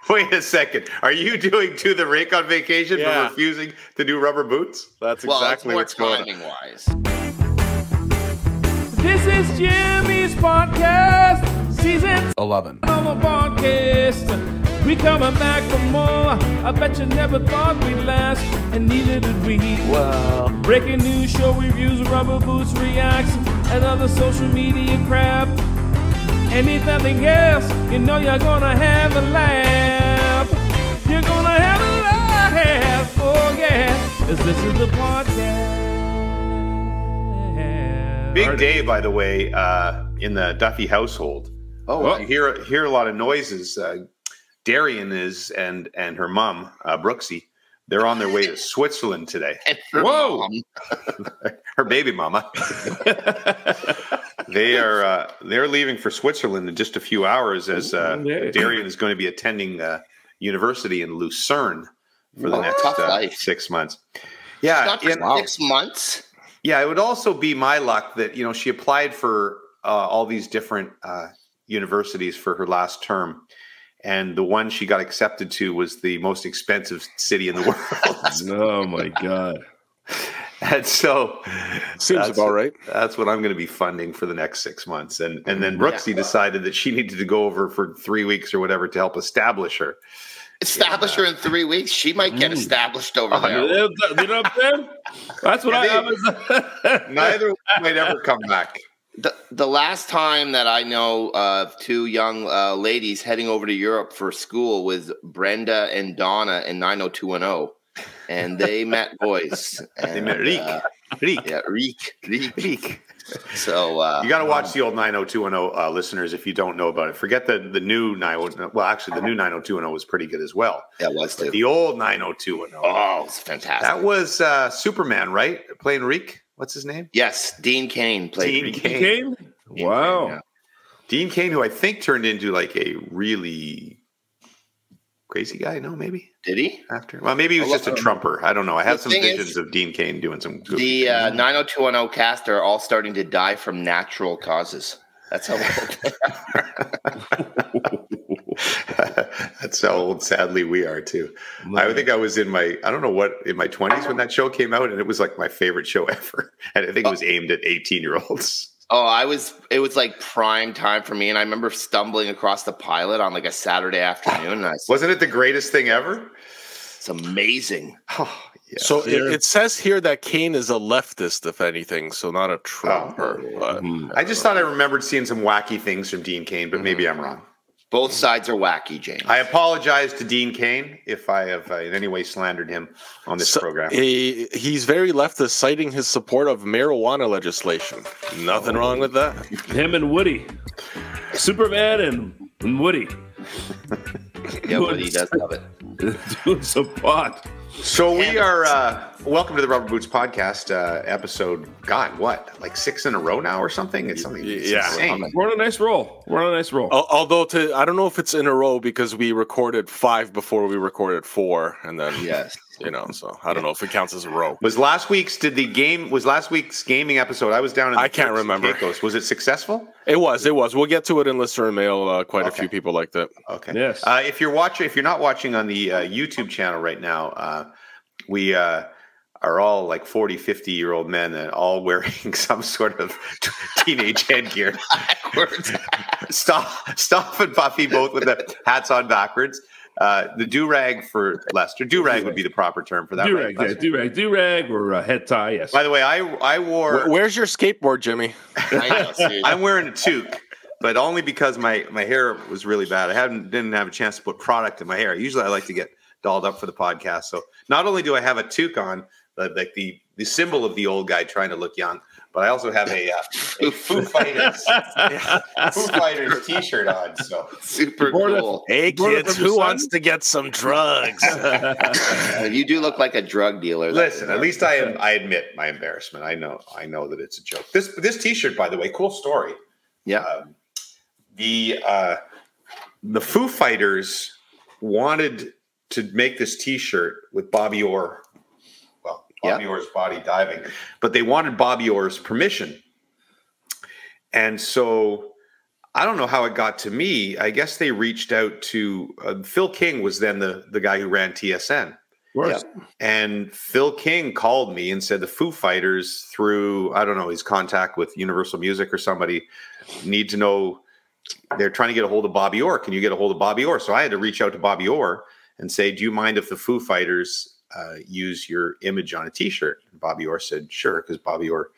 Wait a second. Are you doing To the Rink on vacation for refusing to do rubber boots? That's exactly what's going on. Timing-wise. This is Jimmy's podcast, season 11. of a podcast. We coming back for more. I bet you never thought we'd last, and neither did we. Well, Breaking news, show reviews, rubber boots reacts, and other social media crap. Anything else, you know you're gonna have a laugh. You're gonna have a laugh, oh yeah, 'cause this is the podcast. Big day, by the way, in the Duffy household. Oh, You hear a lot of noises. Darian is and her mom, Brooksy, they're on their way to Switzerland today. whoa! Her baby mama. They're leaving for Switzerland in just a few hours as Darian is going to be attending university in Lucerne for the next 6 months. Yeah, Not for 6 months. Yeah, it would also be my luck that she applied for all these different universities for her last term. And the one she got accepted to was the most expensive city in the world. Oh my God. And so seems about right. That's what I'm going to be funding for the next 6 months. And then Brooksy decided that she needed to go over for 3 weeks or whatever to help establish her. Establish her in 3 weeks. She might get established over there. You know what I'm saying? That's what I was. Neither might ever come back. The last time that I know of two young ladies heading over to Europe for school was Brenda and Donna in 90210. And they met boys. And, they met Reek. Yeah, Reek. So you got to watch the old 90210 listeners if you don't know about it. Forget the new 90210. Well, actually, the new 90210 was pretty good as well. Yeah, it was too. But the old 90210. Oh, it's fantastic. That was Superman, right? Playing Reek. What's his name? Yes, Dean Cain played Dean Cain. Wow. Cain, yeah. Dean Cain, who I think turned into like a really crazy guy. No, maybe. Did he? After? Well, maybe he was just a Trumper. I don't know. I have some visions of Dean Cain doing some good. The 90210 cast are all starting to die from natural causes. That's how old they are. That's how old, sadly, we are too. I think I was in my 20s when that show came out, and it was like my favorite show ever. And I think it was aimed at 18-year-olds. Oh, it was like prime time for me, and I remember stumbling across the pilot on like a Saturday afternoon. And Wasn't it the greatest thing ever? It's amazing. Oh, yeah. So it says here that Kane is a leftist, if anything, so not a Trumper. I just thought I remembered seeing some wacky things from Dean Cain, but maybe I'm wrong. Both sides are wacky, James. I apologize to Dean Cain if I have in any way slandered him on this program. He's very leftist, citing his support of marijuana legislation. Nothing wrong with that. Him and Woody. Superman and Woody. Yeah, Woody does love it. Doing some pot. So we are, welcome to the Rubber Boots podcast episode, God, what, like 6 in a row now or something? It's something insane. We're on a nice roll. Although, I don't know if it's in a row because we recorded 5 before we recorded 4. And then, so I don't know if it counts as a row. Was last week's gaming episode, I was down in I can't remember. Caicos. Was it successful? It was. We'll get to it in ListenerMail. Quite a few people like that. Okay. Yes. If you're not watching on the YouTube channel right now, we are all like 40, 50-year-old men and all wearing some sort of teenage headgear. Stoff and Puffy both with the hats on backwards. The do-rag for Lester. Do-rag would be the proper term for that. Do-rag, right, do-rag or a head tie, yes. By the way, I wore... Where's your skateboard, Jimmy? I'm wearing a toque, but only because my hair was really bad. I didn't have a chance to put product in my hair. Usually I like to get dolled up for the podcast. So not only do I have a toque on, like the symbol of the old guy trying to look young, but I also have a Foo Fighters t-shirt on. So super cool. Hey kids, who wants to get some drugs? You do look like a drug dealer. Listen, at least I admit my embarrassment. I know that it's a joke. This t-shirt, by the way, cool story. Yeah. The Foo Fighters wanted to make this t-shirt with Bobby Orr. Well, Bobby Orr's body diving, but they wanted Bobby Orr's permission. And so I don't know how it got to me. I guess they reached out to Phil King was then the guy who ran TSN. Yep. And Phil King called me and said the Foo Fighters, through, I don't know, his contact with Universal Music or somebody, need to know, they're trying to get a hold of Bobby Orr. Can you get a hold of Bobby Orr? So I had to reach out to Bobby Orr and say, do you mind if the Foo Fighters use your image on a T-shirt? And Bobby Orr said, sure, because Bobby Orr,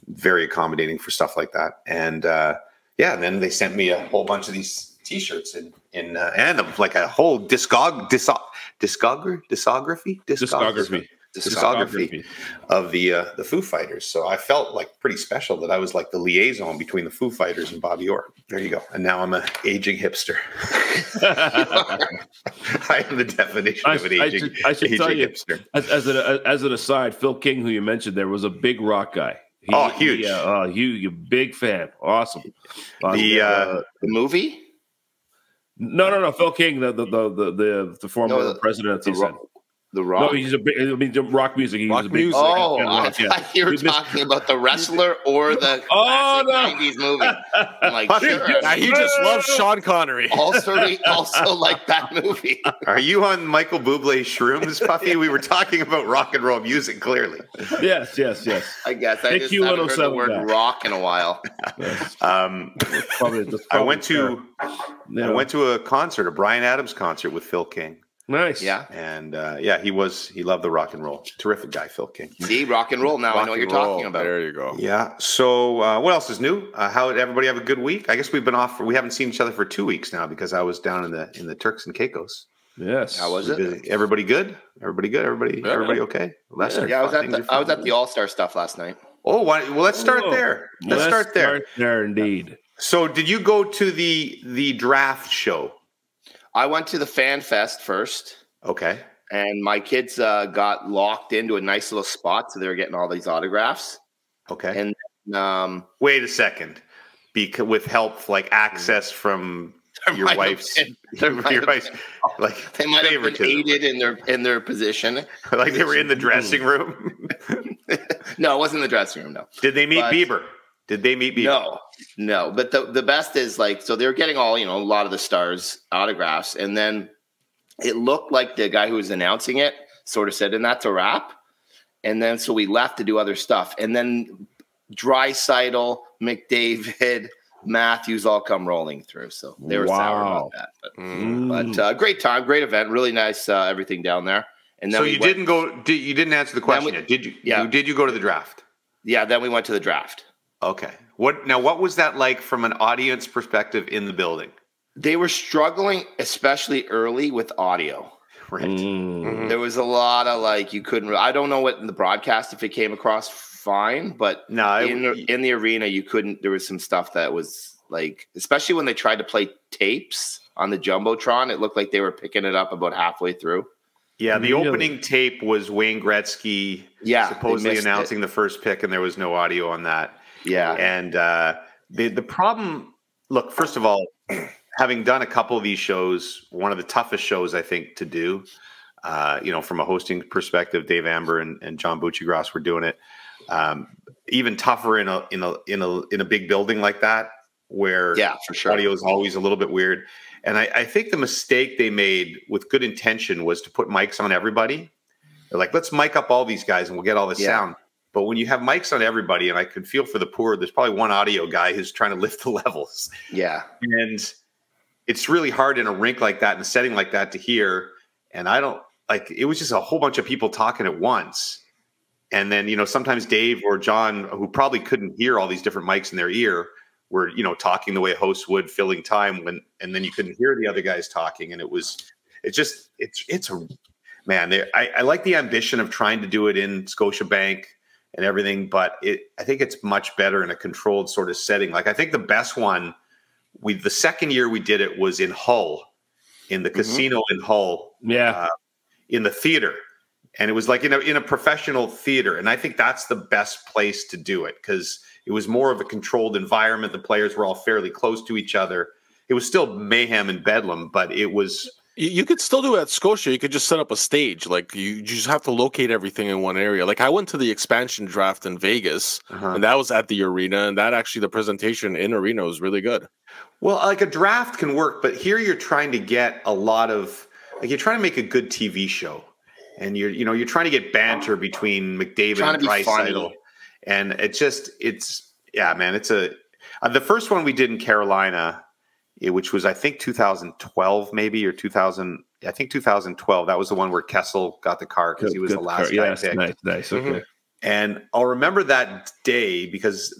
very accommodating for stuff like that. And and then they sent me a whole bunch of these T-shirts and like a whole discography of the Foo Fighters. So I felt like pretty special that I was like the liaison between the Foo Fighters and Bobby Orr. There you go. And now I'm an aging hipster. I am the definition of an aging hipster. I should tell you, as an aside, Phil King, who you mentioned there, was a big rock guy. Huge. You're a big fan. Awesome. The movie? No. Phil King, the former president of TSN. The Rock? No, he's a big, rock music. He's rock a big music. I thought you were talking about the wrestler or the classic 90s movie. I'm like, sure. He just loves Sean Connery. Also like that movie. Are you on Michael Bublé's shrooms, Puffy? We were talking about rock and roll music, clearly. Yes. I guess I just haven't heard the word rock in a while. Yes. I went to a concert, a Bryan Adams concert with Phil King. Nice. Yeah. And he loved the rock and roll. Terrific guy, Phil King. See, rock and roll. Now I know what you're talking about. There you go. Yeah. So what else is new? How did everybody have a good week? I guess we've been off. We haven't seen each other for 2 weeks now because I was down in the Turks and Caicos. Yes. How was it? Everybody good? Everybody good? Everybody okay? Lester, I was at the All-Star stuff last night. Oh, well, let's start there. Let's start there, indeed. So did you go to the draft show? I went to the Fan Fest first. Okay. And my kids got locked into a nice little spot, so they were getting all these autographs. Okay. And wait a second. With help, like access from your wife's, like they might have been aided in their position. Like they were in the dressing room. No, it wasn't the dressing room. No. Did they meet Bieber? No. But the best is so they were getting all, a lot of the stars' autographs. And then it looked like the guy who was announcing it sort of said, and that's a wrap. And then so we left to do other stuff. And then Draisaitl, McDavid, Matthews all come rolling through. So they were sour about that. But great time, great event, really nice everything down there. And then you didn't answer the question yet. Did you? Yeah. Did you go to the draft? Yeah, then we went to the draft. Okay. What was that like from an audience perspective in the building? They were struggling, especially early, with audio. Right. Mm-hmm. There was a lot of you couldn't. I don't know what in the broadcast if it came across fine, but in the arena you couldn't. There was some stuff that was especially when they tried to play tapes on the jumbotron. It looked like they were picking it up about halfway through. Yeah, the opening tape was Wayne Gretzky supposedly announcing the first pick, and there was no audio on that. Yeah. And the problem, look, first of all, having done a couple of these shows, one of the toughest shows I think to do, from a hosting perspective, Dave Amber and John Buccigross were doing it. Even tougher in a big building like that, where for sure, audio is always a little bit weird. And I think the mistake they made with good intention was to put mics on everybody. They're like, let's mic up all these guys and we'll get all this sound. But when you have mics on everybody, and I could feel for the poor, there's probably one audio guy who's trying to lift the levels. Yeah. And it's really hard in a rink like that, in a setting like that, to hear. And it was just a whole bunch of people talking at once. And then, sometimes Dave or John, who probably couldn't hear all these different mics in their ear, were, talking the way hosts would, filling time and then you couldn't hear the other guys talking. And I like the ambition of trying to do it in Scotiabank and everything, but I think it's much better in a controlled sort of setting. I think the best one, the second year we did it was in Hull, in the casino in Hull, in the theater. And it was in a professional theater. And I think that's the best place to do it because it was more of a controlled environment. The players were all fairly close to each other. It was still mayhem and bedlam, but it was You could still do it at Scotia. You could just set up a stage. Like you just have to locate everything in one area. Like I went to the expansion draft in Vegas, and that was at the arena, and that actually the presentation in arena was really good. Well, like a draft can work, but here you're trying to get a lot of you're trying to make a good TV show, and you're trying to get banter between McDavid and Draisaitl, and it's the first one we did in Carolina. Which was, I think, 2012 maybe, or 2000. I think 2012. That was the one where Kessel got the car because he was the last guy picked. Nice. Okay. And I'll remember that day because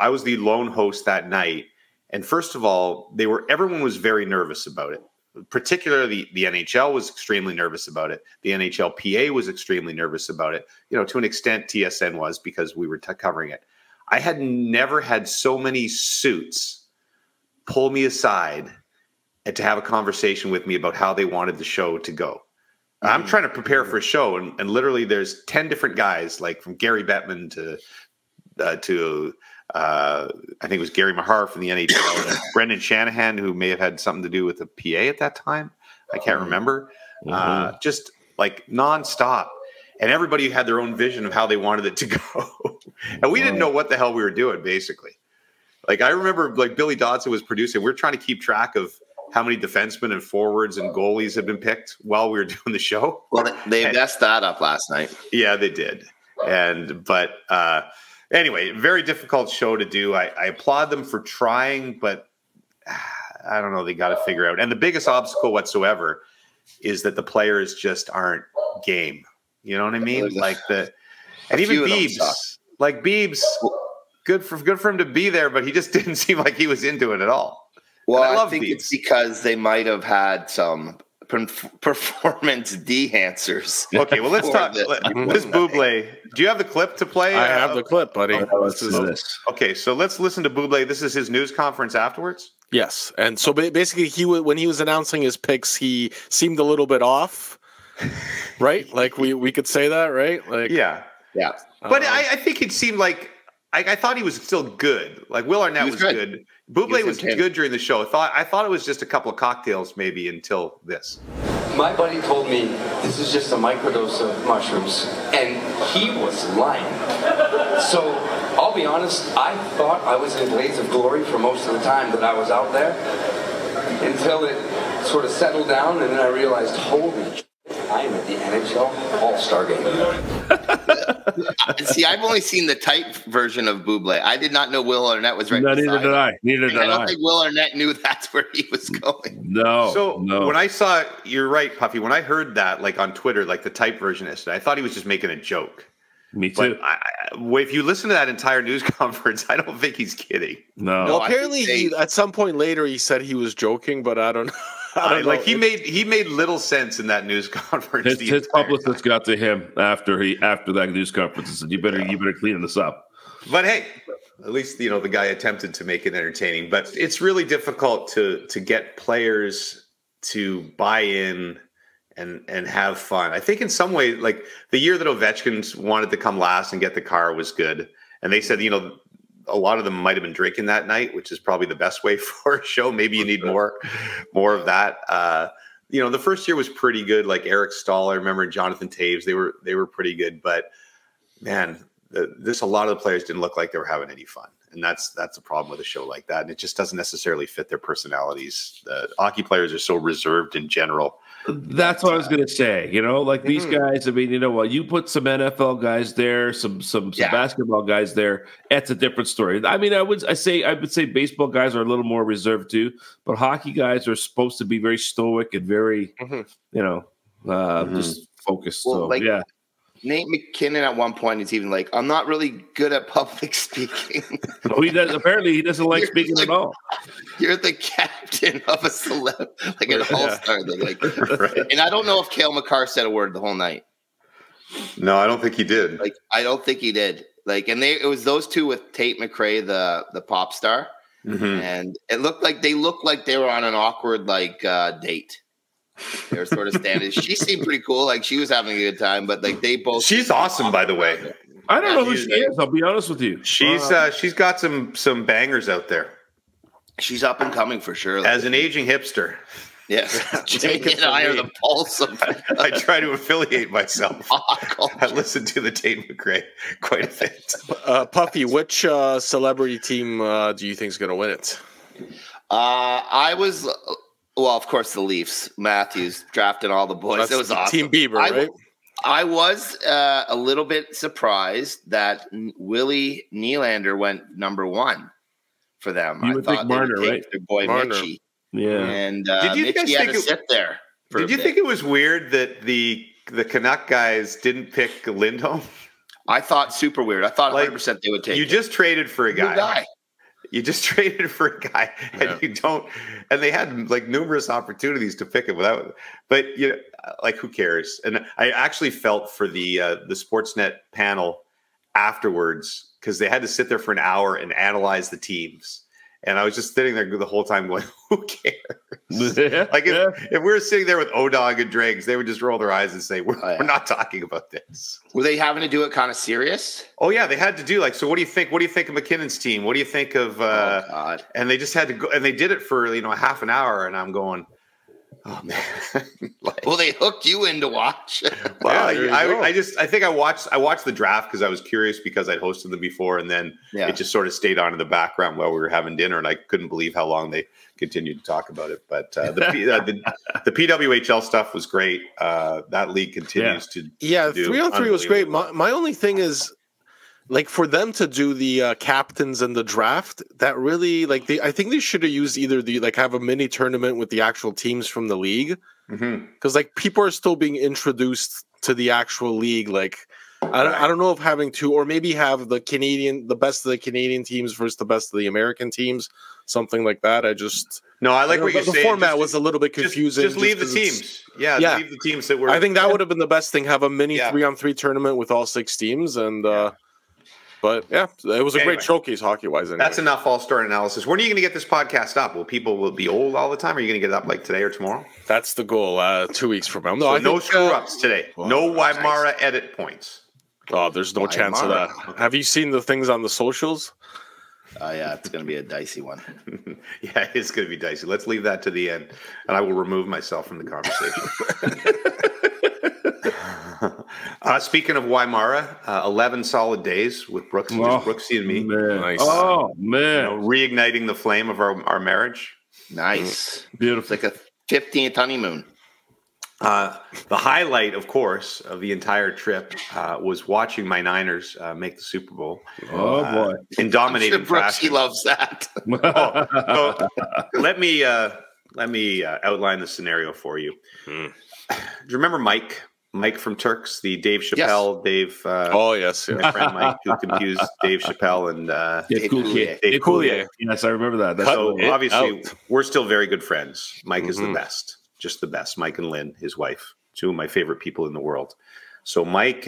I was the lone host that night. And first of all, everyone was very nervous about it. Particularly, the NHL was extremely nervous about it. The NHLPA was extremely nervous about it. To an extent, TSN was because we were covering it. I had never had so many suits pull me aside and to have a conversation with me about how they wanted the show to go. I'm trying to prepare for a show, and literally there's 10 different guys, like from Gary Bettman to I think it was Gary Mahar from the NHL, and Brendan Shanahan, who may have had something to do with the PA at that time. I can't remember. Just like nonstop. And everybody had their own vision of how they wanted it to go. And we didn't know what the hell we were doing, basically. Like I remember, like Billy Dodson was producing. We were trying to keep track of how many defensemen and forwards and goalies had been picked while we were doing the show. Well, they messed that up last night. Yeah, they did. But anyway, very difficult show to do. I applaud them for trying, but I don't know. They got to figure out. And the biggest obstacle whatsoever is that the players just aren't game. You know what I mean? And even Beebs. Good for him to be there, but he just didn't seem like he was into it at all. Well, I think it's because they might have had some performance enhancers. Okay, well, let's talk. This Buble. Do you have the clip to play? I have the clip, buddy. Let's do this. Okay, so let's listen to Buble. This is his news conference afterwards. Yes, and so basically, when he was announcing his picks, he seemed a little bit off, right? Like we could say that, right? Like yeah. But I think it seemed like. I thought he was still good. Like Will Arnett was good. Buble was good during the show. I thought it was just a couple of cocktails maybe until this. My buddy told me this is just a microdose of mushrooms, and he was lying. So I'll be honest, I thought I was in Blades of Glory for most of the time that I was out there until it sort of settled down, and then I realized, holy shit, I am at the NHL All-Star Game. See, I've only seen the type version of Buble. I did not know Will Arnett was right. Neither did I. I don't think Will Arnett knew that's where he was going. No. When I saw, you're right, Puffy. When I heard that, like on Twitter, like the type version yesterday, I thought he was just making a joke. Me too. But if you listen to that entire news conference, I don't think he's kidding. No. Well, apparently, at some point later, he said he was joking, but I don't know. Like he made little sense in that news conference. His publicist got to him after that news conference and said, "You better clean this up." But hey, at least the guy attempted to make it entertaining. But it's really difficult to get players to buy in and have fun. I think in some way, like the year that Ovechkin wanted to come last and get the car was good, and they said a lot of them might have been drinking that night, which is probably the best way for a show. Maybe you need more of that. The first year was pretty good. Like Eric Stahl, I remember Jonathan Taves, they were pretty good. But man, a lot of the players didn't look like they were having any fun, and that's the problem with a show like that. And it just doesn't necessarily fit their personalities. The hockey players are so reserved in general. That's what I was going to say. Like these guys. I mean, you put some NFL guys there, some basketball guys there. That's a different story. I mean, I would say baseball guys are a little more reserved too, but hockey guys are supposed to be very stoic and very, just focused. Well, Nate McKinnon at one point is even like, I'm not really good at public speaking. He does. Apparently, he doesn't like speaking at all. You're the captain of a celeb, like an all-star. Right. And I don't know if Cale Makar said a word the whole night. No, I don't think he did. I don't think he did. And it was those two with Tate McRae, the pop star, and it looked like they were on an awkward date. They were sort of standing. She seemed pretty cool. Like she was having a good time, but they both. She's awesome, by the way. I don't know who she is. I'll be honest with you. She's got some bangers out there. She's up and coming for sure. As an aging hipster. Yes, Jimmy and I are the pulse of. I try to affiliate myself. I listen to the Tate McRae quite a bit. Puffy, which celebrity team do you think is going to win it? I was, well, of course, the Leafs. Matthews drafting all the boys. It was awesome. Team Bieber, right? I was a little bit surprised that Willie Nylander went number 1 for them. You would think Marner, right? Their boy Marner. Mitchie. Yeah. And Did you Mitchie guys had think to sit there. Did you think it was weird that the Canuck guys didn't pick Lindholm? I thought super weird. I thought 100% they would take You it. just traded for a New guy. You just traded for a guy, and you don't. And they had like numerous opportunities to pick him without. But you know, like who cares? And I actually felt for the Sportsnet panel afterwards because they had to sit there for an hour and analyze the teams. And I was just sitting there the whole time going, who cares? Like if we were sitting there with O-Dog and Dregs, they would just roll their eyes and say, we're not talking about this. Were they having to do it kind of serious? Oh, yeah, they had to do so what do you think? What do you think of McKinnon's team? What do you think of oh, God. And they just had to go, and they did it for, a half an hour, and I'm going, oh, man. Well, they hooked you in to watch. Well, I think I watched the draft because I was curious because I'd hosted them before, and then it just sort of stayed on in the background while we were having dinner, and I couldn't believe how long they continued to talk about it. But the PWHL stuff was great. That league continues to 3-on-3 was great. My only thing is, like, for them to do the captains and the draft, that really, I think they should have used either have a mini tournament with the actual teams from the league. Because, people are still being introduced to the actual league. I don't know if having two, or maybe have the best of the Canadian teams versus the best of the American teams, something like that. I like what you're saying. The format was a little bit confusing. Just leave the teams. Leave the teams that were. I think that would have been the best thing. Have a mini 3-on-3 tournament with all 6 teams, and but it was a great showcase hockey-wise. Anyway. That's enough all-star analysis. When are you going to get this podcast up? Will people be old all the time? Or are you going to get it up like today or tomorrow? That's the goal. 2 weeks from now. No screw-ups today. No Weimara edit points. Oh, there's no chance of that. Okay. Have you seen the things on the socials? Yeah, it's going to be a dicey one. Yeah, it's going to be dicey. Let's leave that to the end, and I will remove myself from the conversation. Speaking of Weimara, 11 solid days with Brooksy and me. Man. Nice. Oh, man. Reigniting the flame of our marriage. Nice. Beautiful. It's like a 15th honeymoon. The highlight, of course, of the entire trip was watching my Niners make the Super Bowl. Oh, boy. In dominating Brooksy fashion. loves that. So let me outline the scenario for you. Do you remember Mike? Mike from Turks, the Dave Chappelle, yes. Dave. My friend Mike, who confused Dave Chappelle and Dave Coulier. Yes, I remember that. So obviously, we're still very good friends. Mike is the best, just the best. Mike and Lynn, his wife, 2 of my favorite people in the world. So Mike,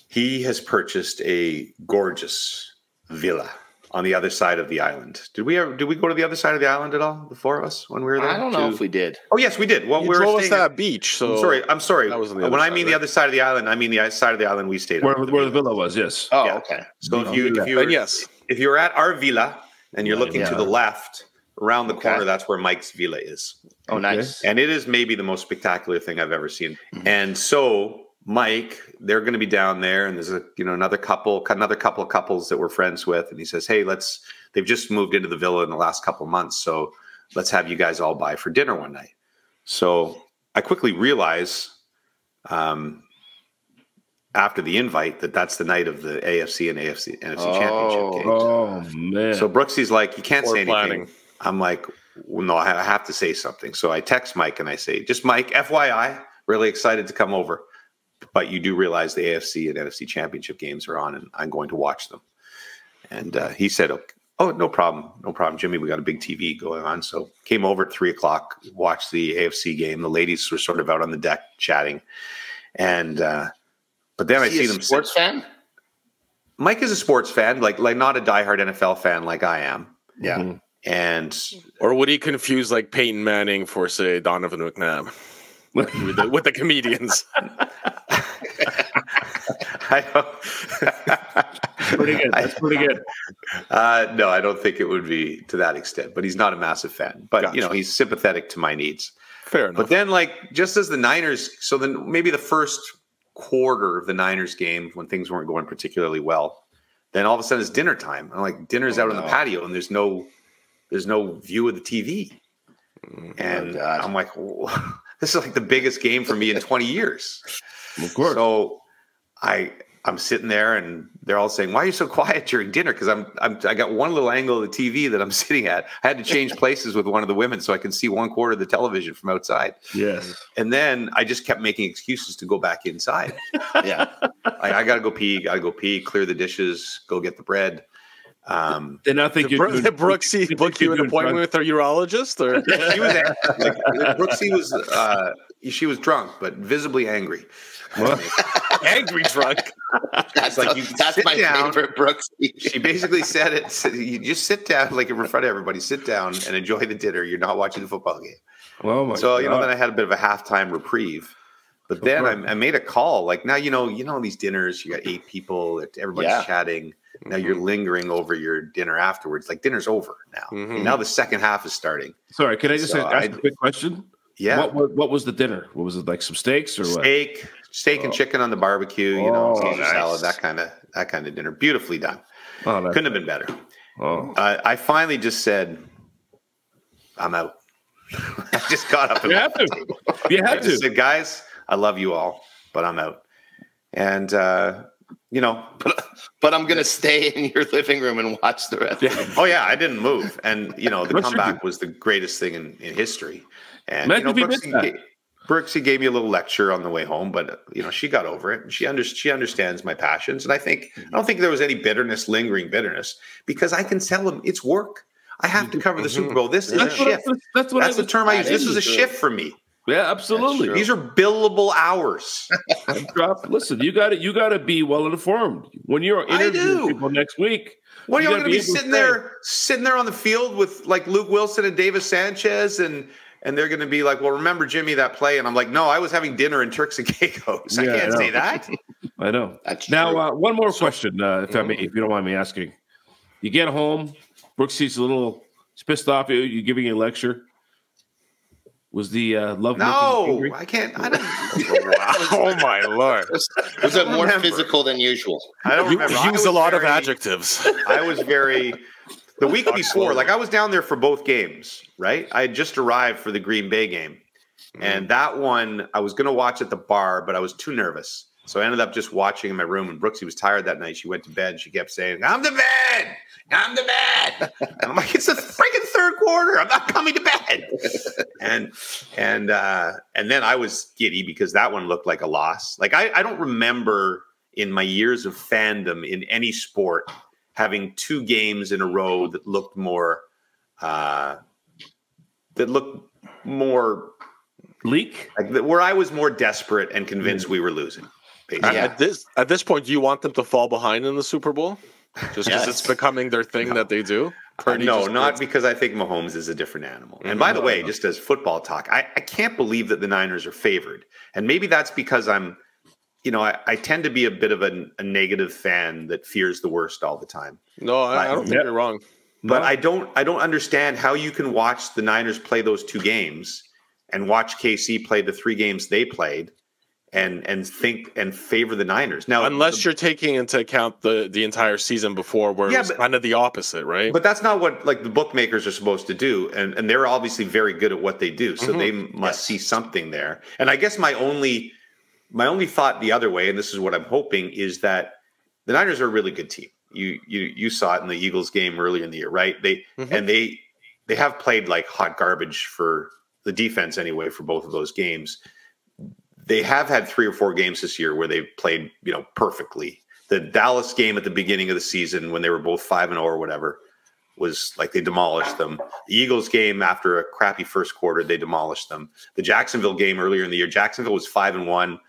he has purchased a gorgeous villa on the other side of the island. Did we go to the other side of the island at all, the 4 of us, when we were there? I don't know if we did. Oh, yes, we did. Well, we drove us to that beach. So I'm sorry. When I mean the other side of the island, I mean the side of the island we stayed on. Where the villa was, yes. Oh, okay. So if you're at our villa and you're looking to the left, around the corner, that's where Mike's villa is. Oh, nice. And it is maybe the most spectacular thing I've ever seen. And so Mike, they're going to be down there, and there's another couple of couples that we're friends with, and he says, "Hey, they've just moved into the villa in the last couple of months, so let's have you guys all by for dinner one night." So I quickly realize, after the invite, that's the night of the AFC and NFC championship games. Oh man! So Brooksy's like, "You can't say anything." Planning. I'm like, well, "No, I have to say something." So I text Mike and I say, "Just Mike, FYI, really excited to come over. But you do realize the AFC and NFC championship games are on, and I'm going to watch them." And he said, "Oh, no problem. No problem, Jimmy. We got a big TV going on." So came over at 3:00, watched the AFC game. The ladies were sort of out on the deck chatting. And but then I see them. Sports fan? Mike is a sports fan, like not a diehard NFL fan like I am. Yeah. Mm-hmm. And or would he confuse like Peyton Manning for, say, Donovan McNabb? with the comedians. I don't. pretty good. That's pretty good. No, I don't think it would be to that extent, but he's not a massive fan. But, Gotcha. he's sympathetic to my needs. Fair enough. But then, just as the Niners, so then maybe the first quarter of the Niners game when things weren't going particularly well, then all of a sudden it's dinner time. I'm like, dinner's out on the patio and there's no view of the TV. And I'm like, this is like the biggest game for me in 20 years. Of course. So I'm sitting there and they're all saying, why are you so quiet during dinner? Because I got one little angle of the TV that I'm sitting at. I had to change places with one of the women so I can see one quarter of the television from outside. Yes. And then I just kept making excuses to go back inside. Yeah. I got to go pee, clear the dishes, go get the bread. Then I think did Brooksy book you an appointment with a urologist? Or she was Brooksy was she was drunk, but visibly angry. angry drunk. That's like, that's my favorite Brooksy. She basically said it. You just sit down, like in front of everybody. Sit down and enjoy the dinner. You're not watching the football game. Oh my so God. then I had a bit of a halftime reprieve. But then I made a call. Like now, these dinners, you got 8 people, everybody's chatting. Now you're lingering over your dinner afterwards. Like dinner's over now. And now the second half is starting. Sorry, can I just ask a quick question? Yeah. What was the dinner? What was it, like some steaks or what? Steak and chicken on the barbecue. Caesar salad, that kind of dinner. Beautifully done. Couldn't have been better. I finally just said, I'm out. I just got up. You have to. You have to. I said, guys, I love you all, but I'm out. And but I'm gonna stay in your living room and watch the rest. Oh yeah, I didn't move, and the comeback was the greatest thing in history. And Brooksy gave me a little lecture on the way home, but she got over it, and she understands my passions. And I don't think there was any lingering bitterness, because I can tell him it's work. I have to cover the Super Bowl. This is a shift. That's the term I use. This is a shift for me. Yeah, absolutely. These are billable hours. Listen, you got to be well informed when you're interviewing people next week. What are you going to be sitting there on the field with like Luke Wilson and Davis Sanchez, and they're going to be like, "Well, remember Jimmy that play?" And I'm like, "No, I was having dinner in Turks and Caicos. I can't say that." I know. That's now, one more question, if you don't mind me asking. You get home, Brooksy's he's pissed off. You're giving a lecture. Was the love? No, I can't. I don't. Oh my Lord! Was it more physical than usual? I don't remember. You used a lot of adjectives. I was very. The week before, I was down there for both games. Right, I had just arrived for the Green Bay game, and that one I was going to watch at the bar, but I was too nervous, so I ended up just watching in my room. And Brooksy was tired that night. She went to bed. She kept saying, "I'm to bed. I'm to bed." And I'm like, "It's the freaking third quarter. I'm not coming to bed." And then I was giddy because that one looked like a loss. Like I don't remember in my years of fandom in any sport having 2 games in a row that looked more bleak, like where I was more desperate and convinced we were losing. At this point, do you want them to fall behind in the Super Bowl? Just because it's becoming their thing that they do? Not because I think Mahomes is a different animal. And by the way, just as football talk, I can't believe that the Niners are favored. And maybe that's because I'm, I tend to be a bit of a negative fan that fears the worst all the time. No, I don't think you're wrong. But I don't understand how you can watch the Niners play those 2 games and watch KC play the 3 games they played and think and favor the Niners. Now, unless you're taking into account the entire season before, where it's kind of the opposite, right? But that's not what the bookmakers are supposed to do, and they're obviously very good at what they do, so they must see something there. And I guess my only thought the other way, and this is what I'm hoping, is that the Niners are a really good team. You saw it in the Eagles game earlier in the year, right? They have played like hot garbage for the defense anyway for both of those games. They have had 3 or 4 games this year where they've played, perfectly. The Dallas game at the beginning of the season when they were both 5-0 or whatever was like they demolished them. The Eagles game after a crappy first quarter, they demolished them. The Jacksonville game earlier in the year, Jacksonville was 5-1,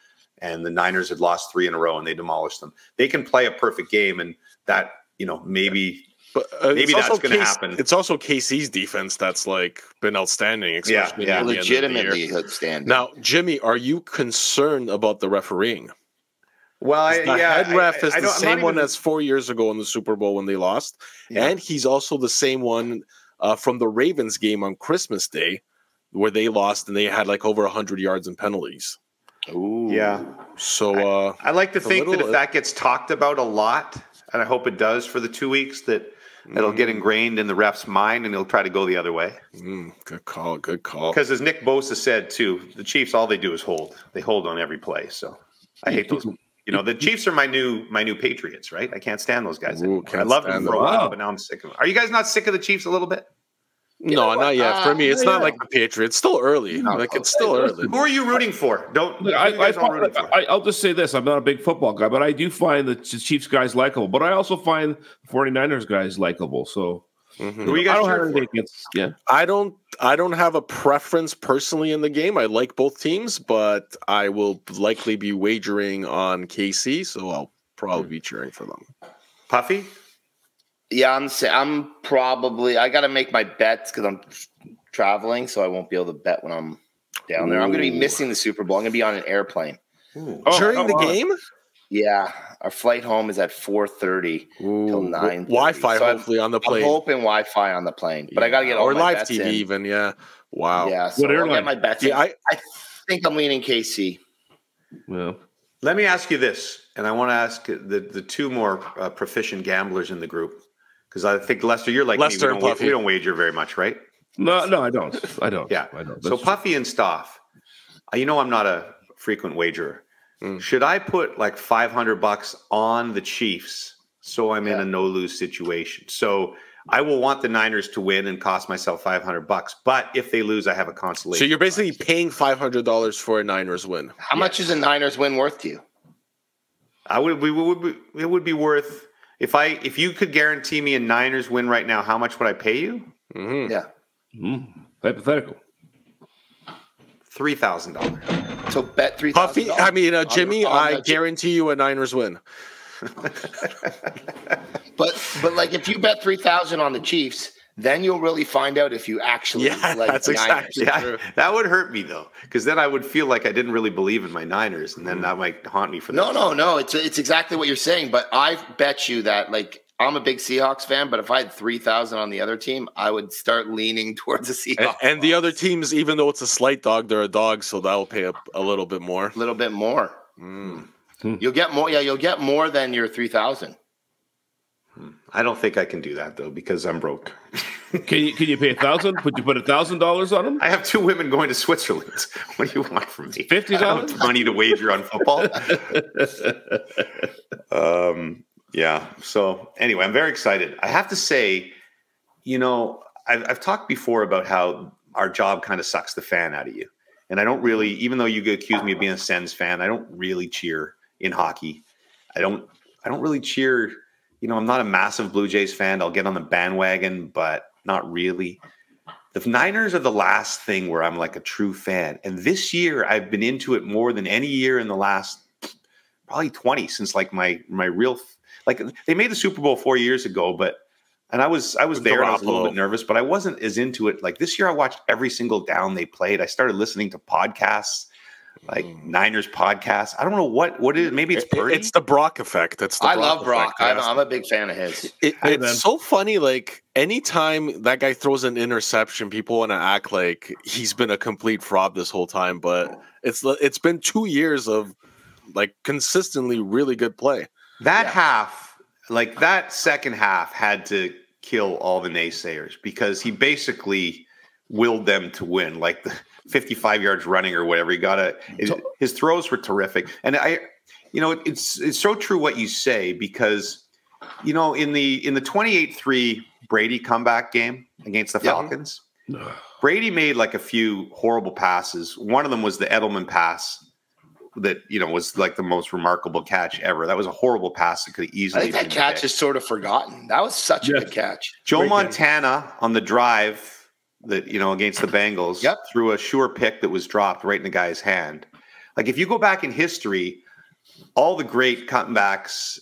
and the Niners had lost 3 in a row, and they demolished them. They can play a perfect game, and that, maybe that's going to happen. It's also KC's defense that's been outstanding, especially legitimately outstanding. Now, Jimmy, are you concerned about the refereeing? Well, the head ref is the same one as 4 years ago in the Super Bowl when they lost, and he's also the same one from the Ravens game on Christmas Day where they lost and they had like over 100 yards in penalties. Ooh. Yeah. So I like to think that if that gets talked about a lot, and I hope it does for the 2 weeks, that it'll get ingrained in the ref's mind and he'll try to go the other way. Good call. Good call. Because as Nick Bosa said too, the Chiefs, all they do is hold. They hold on every play. So I hate those. You know, the Chiefs are my new Patriots, right? I can't stand those guys anymore. I loved them for a while, but now I'm sick of them. Are you guys not sick of the Chiefs a little bit? No, not yet. For me, it's not like the Patriots. It's still early. It's still early. Who are you rooting for? I'll just say this. I'm not a big football guy, but I do find the Chiefs guys likable. But I also find the 49ers guys likable. So who are you guys cheering for? I don't have a preference personally in the game. I like both teams, but I will likely be wagering on KC, so I'll probably be cheering for them. Puffy? Yeah, I'm probably. I got to make my bets because I'm traveling, so I won't be able to bet when I'm down there. I'm going to be missing the Super Bowl. I'm going to be on an airplane during the game. Yeah, our flight home is at 4:30 till 9. Wi-Fi, hopefully on the plane. I'm hoping Wi-Fi on the plane, but I got to get all my bets TV in. even. Yeah, wow. Yeah, so I'll get my bets in. I think I'm leaning KC. Well, let me ask you this, and I want to ask the two more proficient gamblers in the group. Because I think, Lester, you're like Lester me. We don't wager very much, right? No, I don't. Yeah. I don't. So Puffy and Stoff, you know I'm not a frequent wagerer. Should I put like $500 on the Chiefs so I'm in a no-lose situation? So I will want the Niners to win and cost myself $500. But if they lose, I have a consolation. So you're basically paying $500 for a Niners win. How much is a Niners win worth to you? It would be worth... If you could guarantee me a Niners win right now, how much would I pay you? Yeah. Hypothetical. $3,000. So bet $3,000. Puffy, I mean, Jimmy, I guarantee you a Niners win. but like if you bet $3,000 on the Chiefs, then you'll really find out if you actually like that's the exactly Niners. That would hurt me though, because then I would feel like I didn't really believe in my Niners, and then that might haunt me for that. No. It's exactly what you're saying. But I bet you that, like, I'm a big Seahawks fan, but if I had 3,000 on the other team, I would start leaning towards the Seahawks. And the other teams, even though it's a slight dog, they're a dog, so that'll pay up a little bit more. A little bit more. You'll get more. Yeah, you'll get more than your 3,000. I don't think I can do that though because I'm broke. Can you pay 1,000? Would you put $1,000 on them? I have 2 women going to Switzerland. What do you want from me? $50? I don't have money to wager on football. Yeah. So anyway, I'm very excited. I have to say, I've talked before about how our job kind of sucks the fan out of you, and I don't really, even though you accuse me of being a Sens fan, I don't really cheer in hockey. I don't really cheer. I'm not a massive Blue Jays fan. I'll get on the bandwagon, but not really. The Niners are the last thing where I'm like a true fan. And this year, I've been into it more than any year in the last probably 20 since like my real like they made the Super Bowl 4 years ago, and I was there and I was a little bit nervous, but I wasn't as into it. Like this year, I watched every single down they played. I started listening to podcasts. Like Niners podcast. I don't know what it is. Maybe it's Purdy. It's the Brock effect. I love Brock. I'm a big fan of his. It's so funny. Like anytime that guy throws an interception, people want to act like he's been a complete fraud this whole time. But it's been 2 years of like consistently really good play. That second half had to kill all the naysayers because he basically willed them to win. Like the 55 yards running or whatever. His throws were terrific. And it's so true what you say because, in the 28-3 Brady comeback game against the Falcons, Brady made like a few horrible passes. One of them was the Edelman pass that, was like the most remarkable catch ever. That was a horrible pass that could easily. I think that catch is sort of forgotten. That was such a good catch. Joe Montana on the drive that, against the Bengals, threw a sure pick that was dropped right in the guy's hand. Like if you go back in history, all the great comebacks,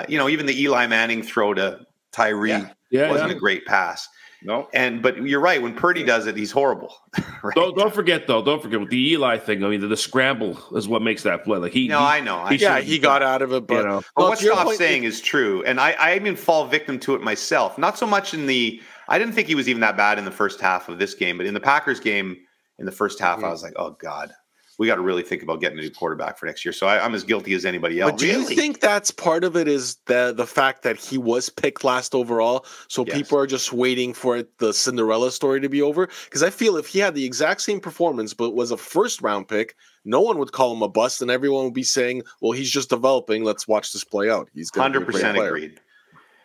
even the Eli Manning throw to Tyree wasn't a great pass. No. But you're right. When Purdy does it, he's horrible. Right? Don't forget with the Eli thing. I mean, the scramble is what makes that play. Like I know. He got out of it, but but what Stoff's saying is true, and I even fall victim to it myself. Not so much I didn't think he was even that bad in the first half of this game, but in the Packers game in the first half, I was like, oh God. We got to really think about getting a new quarterback for next year. So I'm as guilty as anybody else. But do you think that's part of it is the fact that he was picked last overall? So people are just waiting for the Cinderella story to be over? Because I feel if he had the exact same performance but was a first-round pick, no one would call him a bust, and everyone would be saying, well, he's just developing. Let's watch this play out. He's going to be a great player. 100% agreed.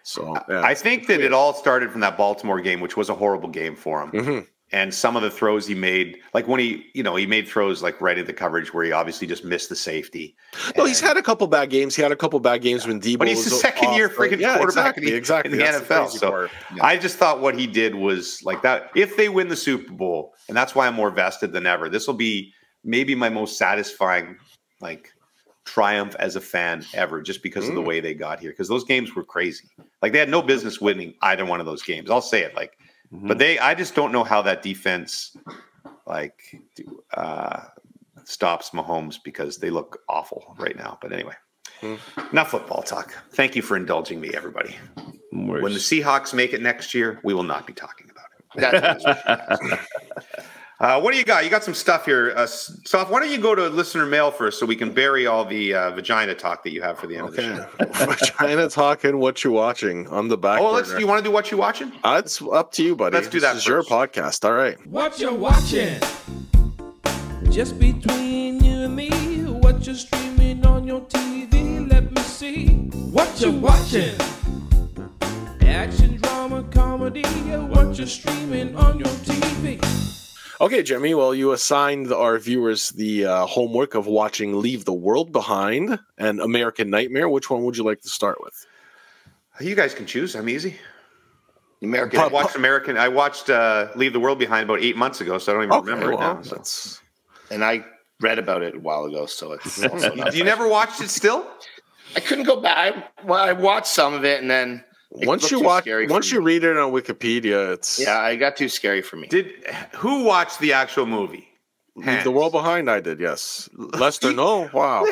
So I think that it all started from that Baltimore game, which was a horrible game for him. Mm-hmm. And some of the throws he made, like when he made throws like right into coverage where he obviously just missed the safety. No, he's had a couple bad games. He had a couple bad games when Debo. But he's the second-year freaking quarterback in the NFL. So I just thought what he did was like that. If they win the Super Bowl, and that's why I'm more vested than ever, this will be maybe my most satisfying triumph as a fan ever, just because of the way they got here. Because those games were crazy. Like they had no business winning either one of those games. I'll say it like. But I just don't know how that defense stops Mahomes because they look awful right now. But anyway, enough football talk. Thank you for indulging me, everybody. When the Seahawks make it next year, we will not be talking about it. What do you got? You got some stuff here. Stoff, why don't you go to listener mail first so we can bury all the vagina talk that you have for the end of the show? Vagina talk and what you watching on the back. Oh, you want to do what you watching? It's up to you, buddy. Let's do that. This is your podcast. All right. What you watching? Just between you and me. What you streaming on your TV? Let me see. What you watching? Action, drama, comedy. What you streaming on your TV? Okay, Jimmy, well, you assigned our viewers the homework of watching Leave the World Behind and American Nightmare. Which one would you like to start with? You guys can choose. I'm easy. I watched Leave the World Behind about 8 months ago, so I don't even remember it now. So. And I read about it a while ago, so it's also not You never watched it still? I couldn't go back. I watched some of it, and then once you read it on Wikipedia, it's it got too scary for me. Who watched the actual movie? Leave the World Behind. I did, yes. Lester, no, wow.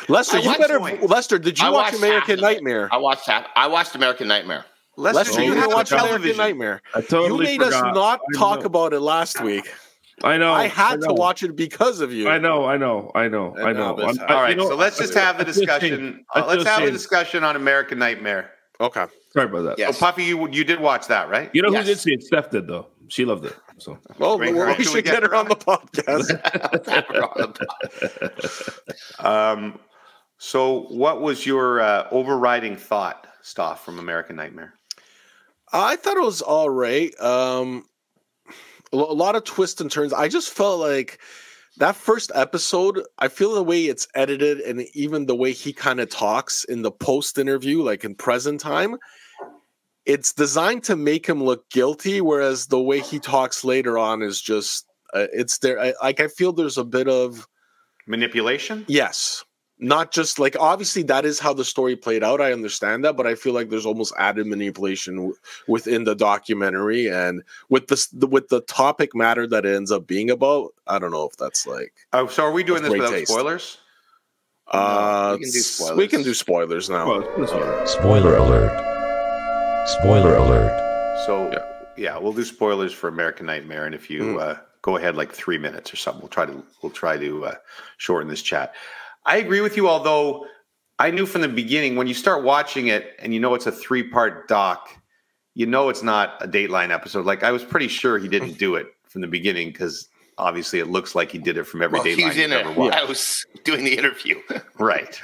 Lester, Lester, did you watch American Nightmare? I watched American Nightmare. Lester, you didn't watch American Nightmare. You made us not talk about it last week. I know. I had to watch it because of you. I know. All right, so let's just have the discussion. Let's have a discussion on American Nightmare. Okay. Sorry about that. Yes. Oh, Puffy, you did watch that, right? You know who did see it? Steph did, though. She loved it. So, we should get her on the podcast. So, what was your overriding thought, Stoff, from American Nightmare? I thought it was all right. A lot of twists and turns. I just felt like that first episode, I feel the way it's edited and even the way he kind of talks in the post interview, like in present time, it's designed to make him look guilty. Whereas the way he talks later on is just, it's there. I feel there's a bit of manipulation. Yes. Not just like, obviously that is how the story played out. I understand that, but I feel like there's almost added manipulation within the documentary and with the topic matter that it ends up being about. I don't know if that's like. Oh, so are we doing this without spoilers? We can do spoilers. We can do spoilers now. Spoiler alert. Spoiler alert. So yeah, we'll do spoilers for American Nightmare, and if you go ahead like 3 minutes or something, we'll try to shorten this chat. I agree with you, although I knew from the beginning when you start watching it and you know it's a 3-part doc, you know it's not a Dateline episode. Like I was pretty sure he didn't do it from the beginning because obviously it looks like he did it from every Dateline he was in it. I was doing the interview. Right.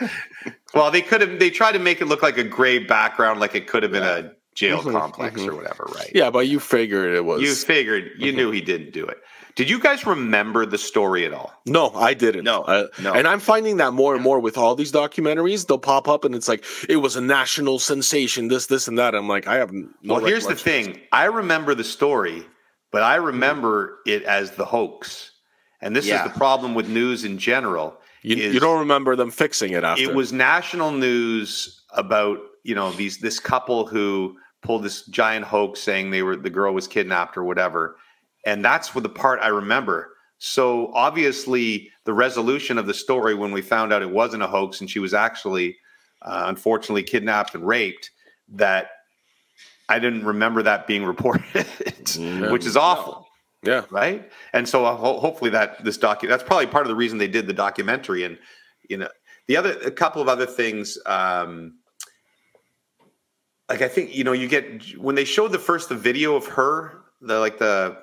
Well, they tried to make it look like a gray background, like it could have been a jail complex or whatever, right? Yeah, but you figured it was. You knew he didn't do it. Did you guys remember the story at all? No, I didn't. No. And I'm finding that more and more with all these documentaries. They'll pop up and it's like, it was a national sensation, this, and that. I'm like, I have no Well, here's the thing. I remember the story, but I remember it as the hoax. And this is the problem with news in general. You don't remember them fixing it after. It was national news about, this couple who pulled this giant hoax saying the girl was kidnapped or whatever. And that's what the part I remember. So obviously the resolution of the story when we found out it wasn't a hoax and she was actually unfortunately kidnapped and raped, that I didn't remember that being reported, which is awful. Yeah. Right. And so hopefully that's probably part of the reason they did the documentary. And, a couple of other things, like I think, you get, when they showed the video of her, the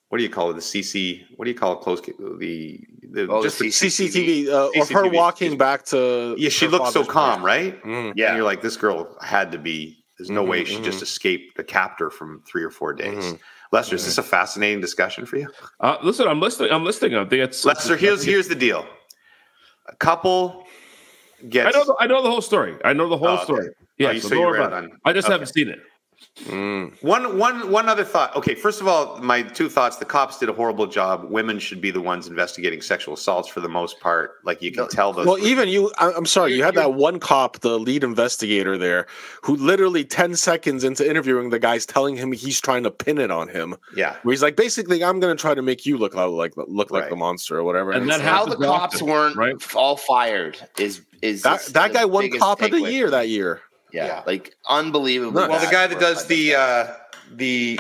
what do you call it? The CC, what do you call it? Just the CCTV of her walking back to. Yeah, she looked so calm, right? Yeah. And you're like, this girl had to be, there's no way she just escaped a captor from 3 or 4 days. Lester, is this a fascinating discussion for you? Listen, I'm listening. I think it's Lester, here's the deal. A couple gets. I know the whole story. I know the whole story. Yeah, so you read it I just haven't seen it. One other thought. Okay, first of all, my 2 thoughts. The cops did a horrible job. Women should be the ones investigating sexual assaults for the most part. Like you can tell those. Well, even you. I'm sorry. You had that one cop, the lead investigator there, who literally 10 seconds into interviewing the guy's telling him he's trying to pin it on him. Yeah, where he's like, basically, I'm going to try to make you look like the monster or whatever. And that's how the cops weren't all fired. Is that guy won cop of the year that year? Yeah, like unbelievable. Well, the guy that does the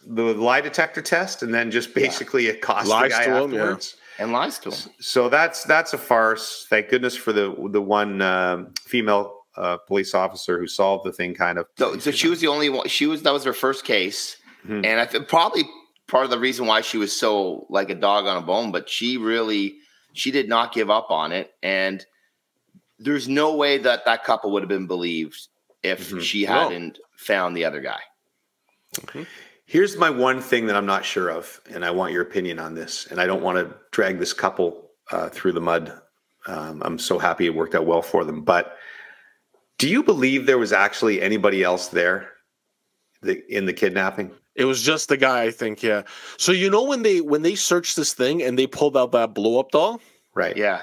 lie detector test and then just basically accosts the guy afterwards and lies to him. So that's a farce. Thank goodness for the one female police officer who solved the thing. Kind of. So she was the only one. That was her first case, and I think probably part of the reason why she was so like a dog on a bone. But she did not give up on it, and there's no way that couple would have been believed if she hadn't found the other guy. Here's my one thing that I'm not sure of, and I want your opinion on this, and I don't want to drag this couple through the mud. I'm so happy it worked out well for them. But do you believe there was actually anybody else there in the kidnapping? It was just the guy, I think, yeah. So when they searched this thing and they pulled out that blow-up doll? Right. Yeah.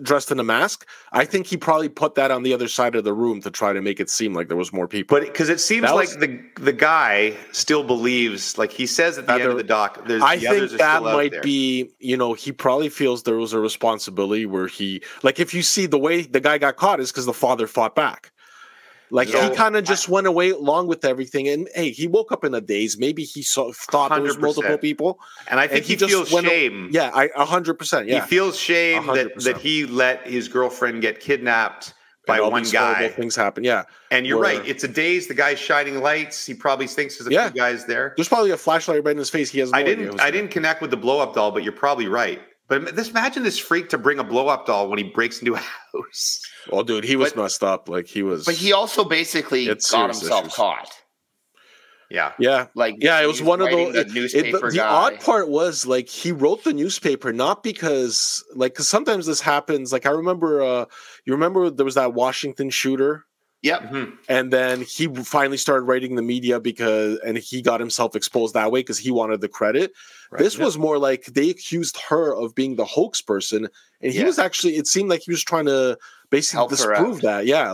Dressed in a mask. I think he probably put that on the other side of the room to try to make it seem like there was more people. But because it seems like the guy still believes, like he says at the end of the doc, I think that might be, he probably feels there was a responsibility where he, like if you see the way the guy got caught is because the father fought back. Like he kind of just went away along with everything, and hey, he woke up in a daze. Maybe he thought there was multiple people, and I think he feels shame. 100%. Yeah, he feels shame that he let his girlfriend get kidnapped by one guy. Things happen. Yeah, and you're right. It's a daze. The guy's shining lights. He probably thinks there's a few guys there. There's probably a flashlight right in his face. He has. I didn't connect with the blow up doll, but you're probably right. But imagine this freak to bring a blow-up doll when he breaks into a house. Well, dude, he was messed up. Like he was. But he also basically got himself caught. Yeah. Yeah. It was one of those. The odd part was like he wrote the newspaper not because because sometimes this happens. Like I remember, you remember there was that Washington shooter. Yep. Mm-hmm. And then he finally started writing the media and he got himself exposed that way because he wanted the credit. Right. This was more like they accused her of being the hoax person. And he was actually, it seemed like he was trying to basically disprove that. Yeah.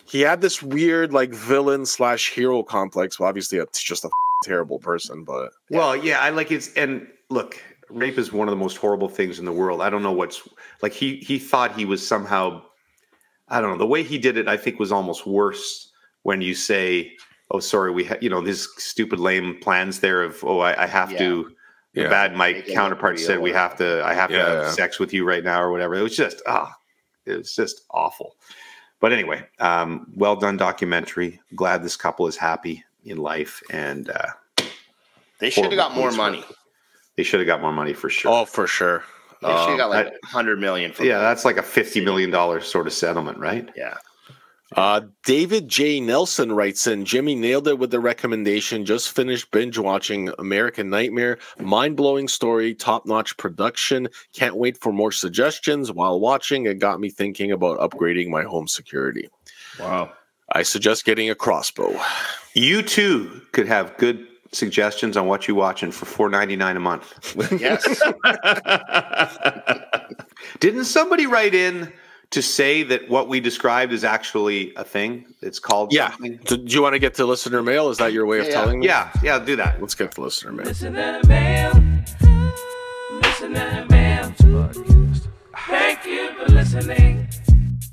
He had this weird villain / hero complex. Well, obviously it's just a terrible person, but. Well, yeah, I like it. And look, rape is one of the most horrible things in the world. I don't know what's he thought he was somehow, I don't know. The way he did it, I think, was almost worse when you say, "Oh, sorry, we these stupid, lame plans there of I have to." The bad my counterpart said I have to have sex with you right now or whatever. It was just awful. But anyway, well done documentary. Glad this couple is happy in life, and they should have got more money. They should have got more money for sure. Oh, for sure. They should have got like $100 million. That's like a $50 million sort of settlement, right? Yeah. David J. Nelson writes in, Jimmy nailed it with the recommendation. Just finished binge watching American Nightmare. Mind-blowing story, top-notch production. Can't wait for more suggestions. While watching, it got me thinking about upgrading my home security. Wow. I suggest getting a crossbow. You too could have good suggestions on what you watching for $4.99 a month. Yes. Didn't somebody write in to say that what we described is actually a thing? It's called something? Do you want to get to listener mail? Is that your way of telling me? Yeah, do that. Let's get to listener mail. Listener mail. Listener mail. Thank you for listening.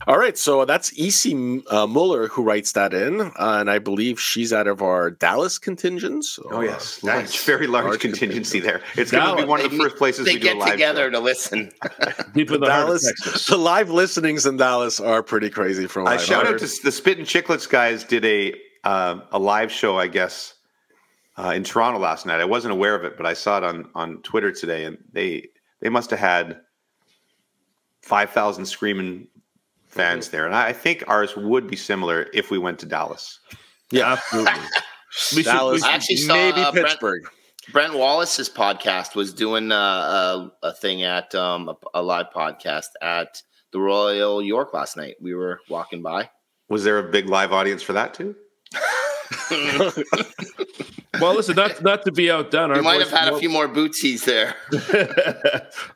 All right, so that's E.C. Muller who writes that in, and I believe she's out of our Dallas contingent. So, oh, yes. Nice. Very large contingency there. It's going to be one of the first places we do a live get together show. To listen. Deep in the heart of Dallas, Texas. the live listenings in Dallas are pretty crazy from what I've shout heard. out to the Spit and Chicklets guys did a live show, I guess, in Toronto last night. I wasn't aware of it, but I saw it on Twitter today, and they must have had 5,000 screaming fans there, and I think ours would be similar if we went to Dallas. Yeah, absolutely. Dallas, I actually saw maybe Pittsburgh. Brent Wallace's podcast was doing a thing at a live podcast at the Royal York last night. We were walking by. Was there a big live audience for that too? Well, listen, not to be outdone. We might have had a few more bootsies there.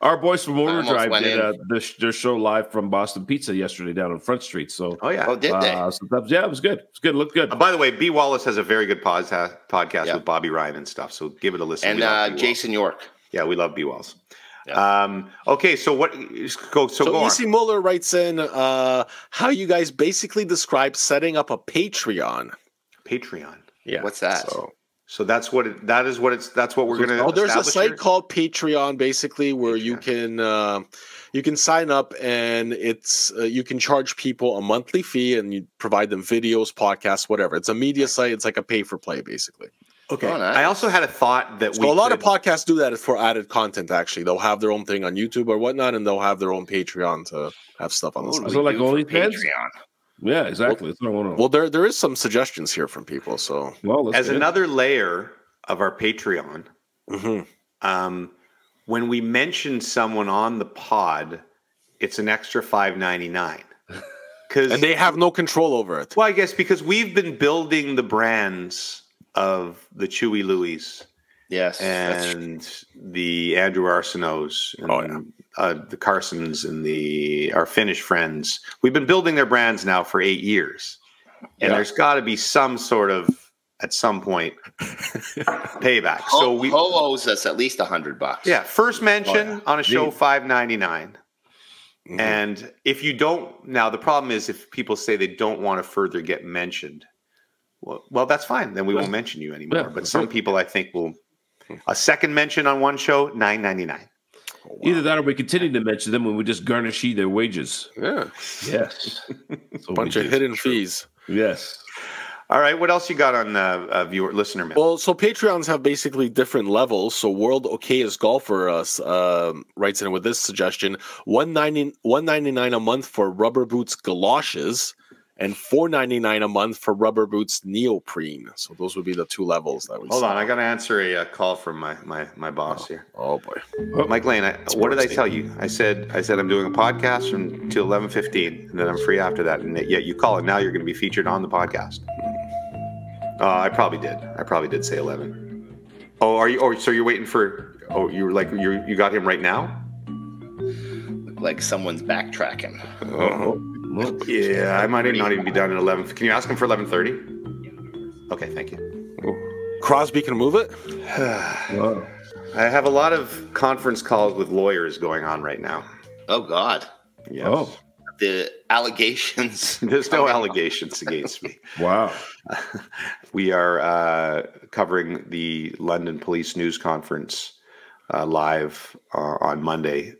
Our boys from Overdrive did their show live from Boston Pizza yesterday down on Front Street. So, did they? Yeah, it was good. It's good. Looked good. By the way, B. Wallace has a very good podcast with Bobby Ryan and stuff. So give it a listen. And Jason York. Yeah, we love B. Wallace. Yeah. Okay, so what? Go on. E.C. Muller writes in how you guys basically describe setting up a Patreon. Patreon. Yeah. What's that? So that's what we're going to. Oh, there's a site called Patreon, basically, where you can sign up, and it's you can charge people a monthly fee, and you provide them videos, podcasts, whatever. It's a media site. It's like a pay for play, basically. Okay. Oh, nice. I also had a thought that a lot of podcasts do that for added content. Actually, they'll have their own thing on YouTube or whatnot, and they'll have their own Patreon to have stuff on the site. So like Patreon. Yeah, exactly. That's what I want to know. Well, there is some suggestions here from people. So, as another layer of our Patreon, when we mention someone on the pod, it's an extra $5.99. And they have no control over it. Well, I guess because we've been building the brands of the Chewy Louis, yes, and the Andrew Arsenaults, and the Carsons, and our Finnish friends. We've been building their brands now for 8 years, and there's got to be some sort of, at some point, payback. So we owes us at least $100. Yeah, first mention on a show, $5.99. And if you don't, now the problem is if people say they don't want to further get mentioned, well, that's fine. Then we won't mention you anymore. Yeah, but some people, I think, will. A second mention on one show, $9.99. Wow. Either that, or we continue to mention them when we just garnish their wages. Yeah. Yes. A bunch of hidden fees. Yes. All right. What else you got on listener mail? Well, so Patreons have basically different levels. So World Okayest Golfer writes in with this suggestion: $1.99 a month for RubberBoots galoshes, and $4.99 a month for RubberBoots neoprene. So those would be the two levels that we. Hold on, I got to answer a call from my boss here. Oh boy, Mike Lane. What did I tell you? I said I'm doing a podcast from till 11:15, and then I'm free after that. And yet you call it now. You're going to be featured on the podcast. I probably did say 11. Oh, are you? Oh, so you're waiting for? Oh, you got him right now? Look like someone's backtracking. Yeah, I might not even be done at 11. Can you ask him for 11:30? Okay, thank you. Crosby can move it. I have a lot of conference calls with lawyers going on right now. Oh God. Yes. Oh. The allegations. There's no allegations against me. Wow. We are covering the London Police News Conference live on Monday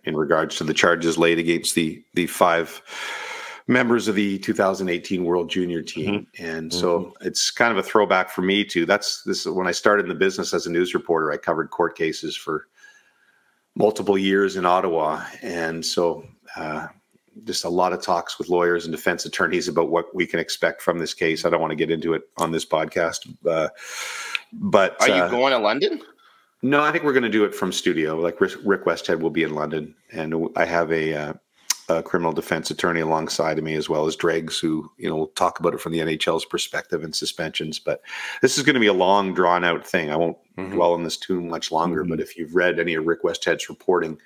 in regards to the charges laid against the 5 members of the 2018 World Junior Team. And so it's kind of a throwback for me too. This is when I started in the business as a news reporter. I covered court cases for multiple years in Ottawa. And so just a lot of talks with lawyers and defense attorneys about what we can expect from this case. I don't want to get into it on this podcast. But are you going to London? No, I think we're going to do it from studio. Like Rick Westhead will be in London, and I have a criminal defense attorney alongside of me, as well as Dregs, who will talk about it from the NHL's perspective and suspensions. But this is going to be a long, drawn out thing. I won't dwell on this too much longer. But if you've read any of Rick Westhead's reporting,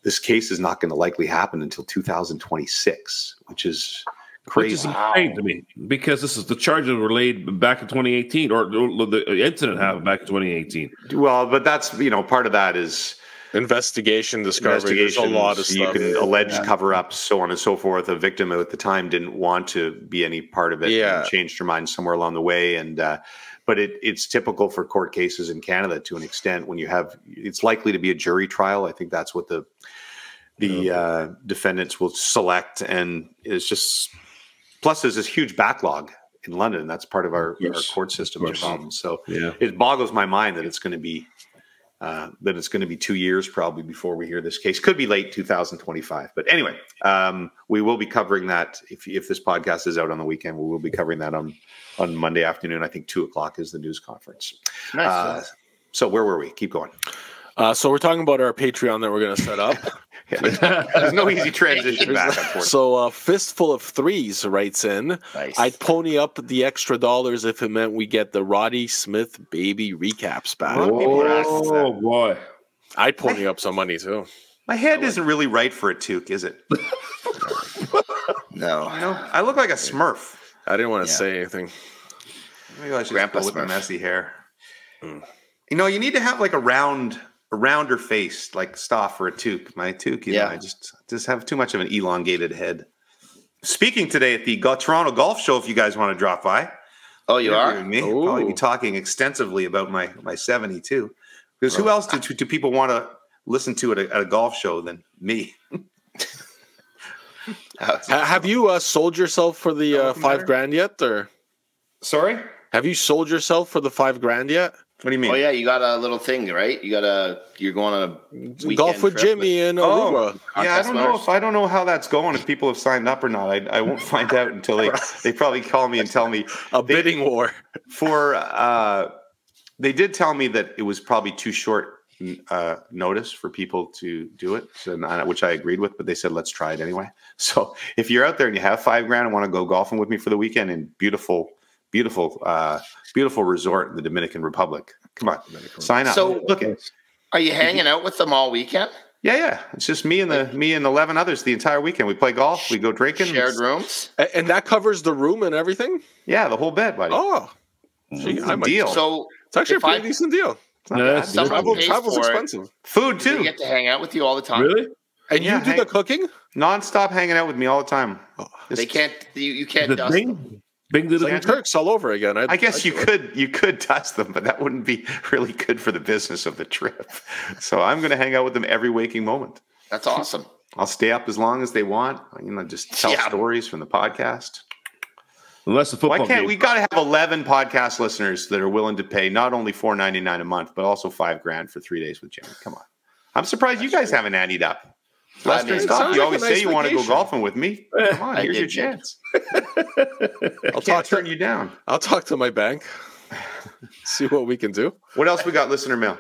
this case is not going to likely happen until 2026, which is crazy. Which is insane to me, because the charges were laid back in 2018, or the incident happened back in 2018. Well, but that's, part of that is investigation, discovery. There's a lot of stuff. You can allege cover-ups, so on and so forth. A victim at the time didn't want to be any part of it. And changed her mind somewhere along the way. And but it's typical for court cases in Canada to an extent. When you have, it's likely to be a jury trial. I think that's what the defendants will select, and it's just, plus there's this huge backlog in London. That's part of our court system's problem. So it boggles my mind that it's going to be 2 years probably before we hear this case. Could be late 2025. But anyway, we will be covering that. If this podcast is out on the weekend, we will be covering that on Monday afternoon. I think 2:00 is the news conference. Nice. So where were we? Keep going. So we're talking about our Patreon that we're going to set up. There's no easy transition back. So Fistful of Threes writes in, nice. I'd pony up the extra dollars if it meant we get the Roddy Smith baby recaps back. Oh, boy. I'd pony up some money, too. My head isn't really right for a toque, is it? No. I look like a Smurf. I didn't want to say anything. Maybe I should go with my messy hair. You need to have like a rounder face, like Stoff for a toque. My toque, I just have too much of an elongated head. Speaking today at the Toronto Golf Show, if you guys want to drop by. Oh, you are? Me. I'll probably be talking extensively about my 72. Because who else do people want to listen to at a golf show than me? Have you sold yourself for the $5,000 yet? Or sorry? Have you sold yourself for the $5,000 yet? What do you mean? Oh yeah, you got a little thing, right? You're going on a golf with Jimmy in Aruba. Yeah, I don't know how that's going. If people have signed up or not, I won't find out until they probably call me and tell me bidding war. They did tell me that it was probably too short notice for people to do it, which I agreed with. But they said let's try it anyway. So if you're out there and you have $5,000 and want to go golfing with me for the weekend in beautiful resort in the Dominican Republic. Come on, sign up. So, are you hanging out with them all weekend? Yeah. It's just me and 11 others the entire weekend. We play golf. We go drinking. Shared rooms, and that covers the room and everything. Yeah, the whole bed, buddy. Oh, deal. So it's actually a pretty decent deal. Travel's expensive. Food too. They get to hang out with you all the time. Really? And you do the cooking? Non-stop hanging out with me all the time. They can't. You can't dust them. Like Turks all over again. I guess you could dust them, but that wouldn't be really good for the business of the trip. So I'm going to hang out with them every waking moment. That's awesome. I'll stay up as long as they want. Just tell stories from the podcast. Unless the football game. We got to have 11 podcast listeners that are willing to pay not only $4.99 a month, but also $5,000 for 3 days with Jimmy. Come on. I'm surprised you guys haven't anteed up. Lester and Stoff, you always say you want to go golfing with me. Come on, here's your chance. I can't turn you down. I'll talk to my bank. See what we can do. What else we got? Listener mail.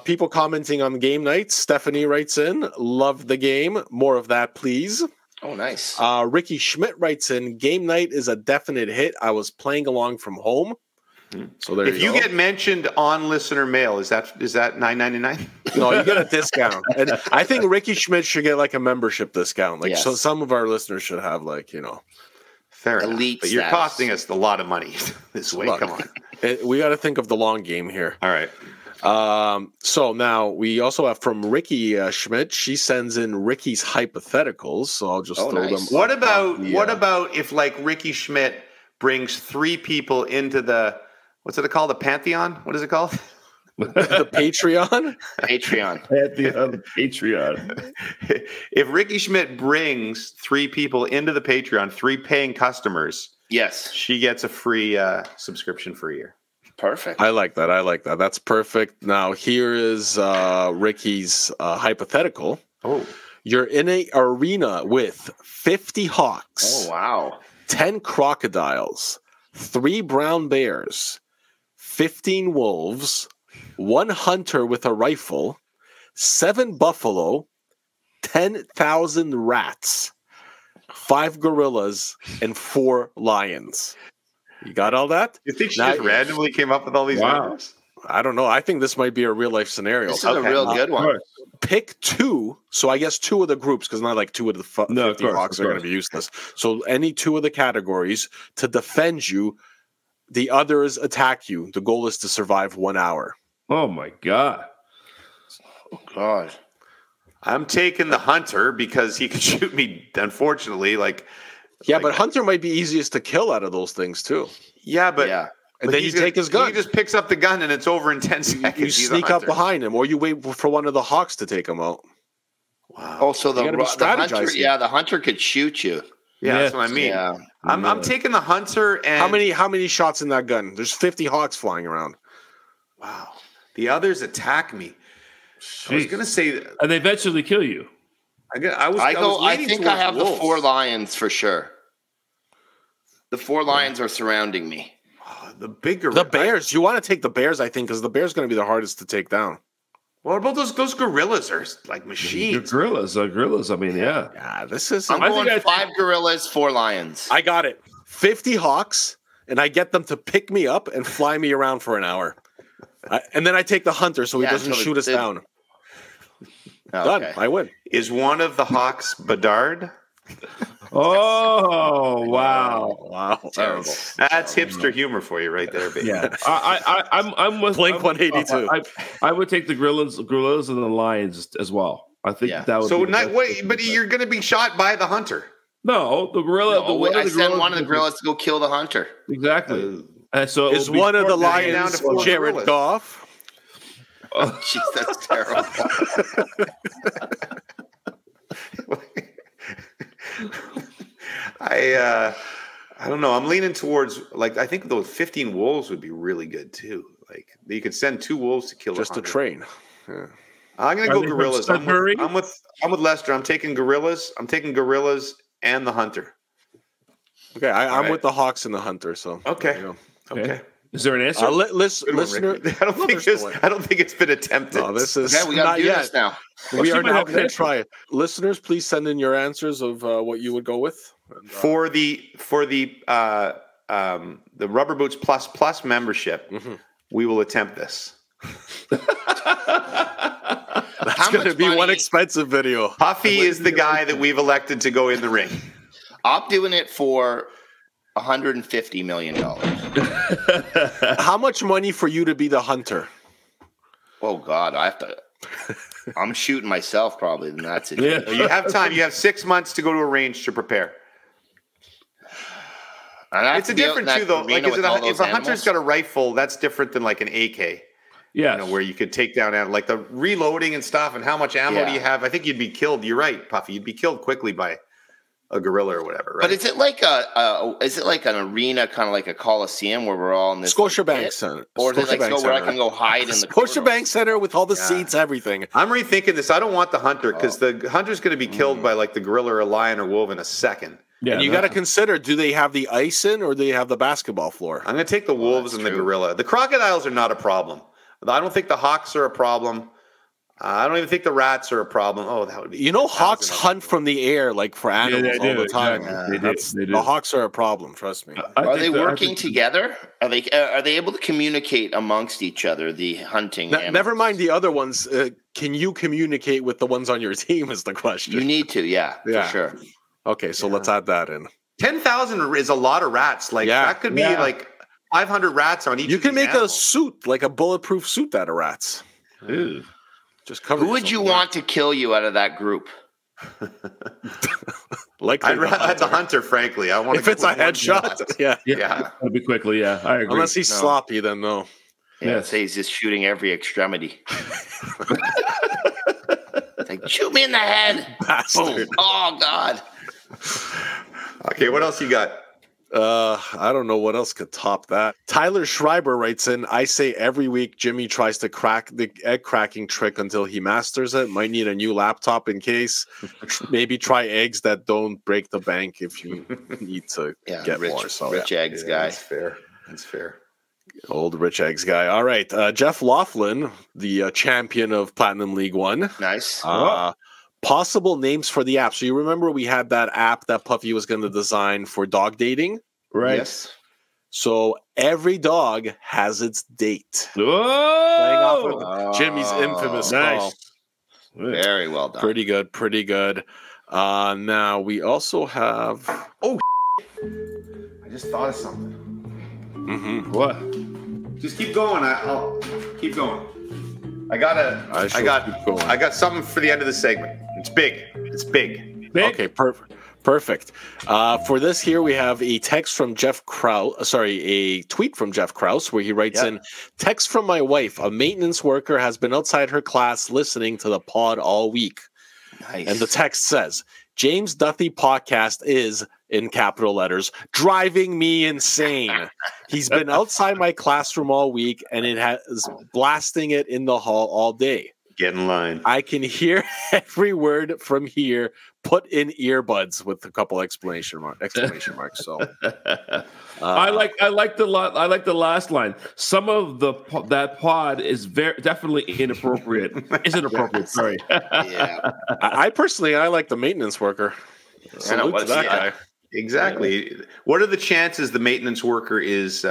People commenting on game nights. Stephanie writes in, love the game. More of that, please. Oh, nice. Ricky Schmidt writes in, game night is a definite hit. I was playing along from home. So there if you get mentioned on listener mail, is that $9.99? No, you get a discount. And I think Ricky Schmidt should get like a membership discount. So some of our listeners should have fair elite. But you're costing us a lot of money this way. Come on. We got to think of the long game here. All right. So now we also have from Ricky Schmidt. She sends in Ricky's hypotheticals. So I'll just throw them. What about if Ricky Schmidt brings 3 people into the what's it called? The Pantheon? What is it called? The Patreon? Patreon. If Ricky Schmidt brings 3 people into the Patreon, 3 paying customers, yes, she gets a free subscription for a year. Perfect. I like that. That's perfect. Now here is Ricky's hypothetical. Oh, you're in an arena with 50 hawks. Oh wow. 10 crocodiles, 3 brown bears, 15 wolves, 1 hunter with a rifle, 7 buffalo, 10,000 rats, 5 gorillas, and 4 lions. You got all that? You think she just randomly came up with all these numbers? I don't know. I think this might be a real life scenario. This is a real good one. pick 2. So I guess 2 of the groups, because not like 2 of the 50 hawks are going to be useless. So any 2 of the categories to defend you. The others attack you. The goal is to survive 1 hour. Oh my god! Oh god! I'm taking the hunter because he can shoot me. Unfortunately, but hunter might be easiest to kill out of those things too. Yeah, but and then you take his gun. He just picks up the gun and it's over in 10 seconds. You sneak up behind him, or you wait for one of the hawks to take him out. Wow! Oh, so the hunter, the hunter could shoot you. Yeah, that's what I mean. Yeah. I'm taking the hunter. And how many shots in that gun? There's 50 hawks flying around. Wow. The others attack me. Jeez. I was going to say, and they eventually kill you. I think I have wolves. The 4 lions for sure. The 4 lions are surrounding me. Oh, the bears. You want to take the bears, I think, because the bears going to be the hardest to take down. What about those gorillas? Are like machines. Gorillas. I mean, yeah. Yeah, this is. I'm going 5 gorillas, 4 lions. I got it. 50 hawks, and I get them to pick me up and fly me around for an hour. And then I take the hunter so he doesn't shoot us down. Done. I win. Is one of the hawks Bedard? Oh wow! Terrible. That's hipster humor for you, right there, baby. Yeah, I'm with Blink 182. I would take the gorillas and the lions as well. I think that would. So but you're going to be shot by the hunter. No, the gorilla. I sent one of the gorillas to go kill the hunter. Exactly. So is one of the lions Jared Goff? Oh, jeez, that's terrible. I don't know. I'm leaning towards I think those 15 wolves would be really good too. Like you could send 2 wolves to kill just a train. Yeah. I'm gonna go gorillas. I'm with Lester. I'm taking gorillas. I'm taking gorillas and the hunter. Okay, I'm with the hawks and the hunter. So okay. Is there an answer? Listener, I don't think it's been attempted. No, this is we got to do this now. We are now going to try it. Listeners, please send in your answers of what you would go with for the RubberBoots Plus membership. Mm-hmm. We will attempt this. That's going to be one expensive video. Puffy is the guy that we've elected to go in the ring. I'm doing it for $150 million. How much money for you to be the hunter? Oh God, I'm shooting myself probably. Then that's it. Yeah. You have time. You have 6 months to go to a range to prepare. It's a different too, though. If a hunter's got a rifle, that's different than like an AK. Yeah, where you could take down like the reloading and stuff, and how much ammo do you have? I think you'd be killed. You're right, Puffy. You'd be killed quickly by a gorilla or whatever, right? But is it like an arena, kind of like a Coliseum, where we're all in this Scotiabank Center, or is it where I can go hide in the Scotiabank Center with all the seats, everything? I'm rethinking this. I don't want the hunter because the hunter's going to be killed by like the gorilla or a lion or wolf in a second. Yeah, and you got to consider: do they have the ice in, or do they have the basketball floor? I'm going to take the wolves and the gorilla. The crocodiles are not a problem. I don't think the hawks are a problem. I don't even think the rats are a problem. Oh, that would be. Hawks hunt from the air like for animals all the time. Exactly. The hawks are a problem. Trust me. Are they working together? Are they able to communicate amongst each other? The hunting. Never mind the other ones. Can you communicate with the ones on your team? Is the question. You need to, for sure. Okay, so let's add that in. 10,000 is a lot of rats. That could be like 500 rats on each. You can make a suit, like a bulletproof suit out of rats. Ew. Just cover. Who would you want to kill you out of that group? I'd rather the hunter, frankly. I want if it's a headshot. Yeah. That'd be quickly. Yeah, I agree. Unless he's sloppy, then no. Yeah, say he's just shooting every extremity. It's like, shoot me in the head. Bastard. Oh God. Okay, what else you got? I don't know what else could top that. Tyler Schreiber writes in, I say every week Jimmy tries to crack the egg cracking trick until he masters it. Might need a new laptop in case. Maybe try eggs that don't break the bank if you need to get more. So, rich eggs guy. That's fair. Old rich eggs guy. All right. Jeff Laughlin, the champion of Platinum League 1. Nice. Possible names for the app. So you remember we had that app that Puffy was going to design for dog dating? Right. Yes. So every dog has its date. Whoa! Playing off of Jimmy's infamous call. Very well done. Pretty good, pretty good. Now we also have. Oh, I just thought of something. What? Just keep going. I'll keep going. I got something for the end of the segment. It's big. It's big. Okay, perfect. For this here, we have a text from Jeff Krause. A tweet from Jeff Krause where he writes in, text from my wife. A maintenance worker has been outside her class listening to the pod all week. Nice. And the text says, James Duthie podcast is, in capital letters, driving me insane. He's been outside my classroom all week, and it has blasting it in the hall all day. Get in line. I can hear every word from here. Put in earbuds with a couple exclamation marks. So, I like the last line. Some of that pod is definitely inappropriate. Is inappropriate? Sorry. Yeah. I personally like the maintenance worker. Salute to that guy. Exactly. What are the chances the maintenance worker is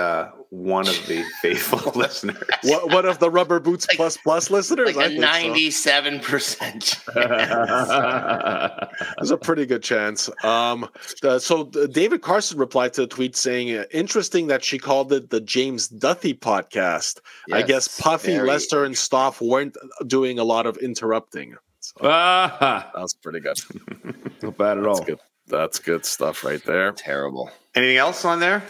one of the faithful listeners? What of the Rubber Boots plus listeners? Like a 97%. There's a pretty good chance. So David Carson replied to the tweet saying, interesting that she called it the James Duthie podcast. Yes, I guess Puffy, Lester, and Stoff weren't doing a lot of interrupting. So, that was pretty good. Not bad at all. Good. That's good stuff right there. Terrible. Anything else on there?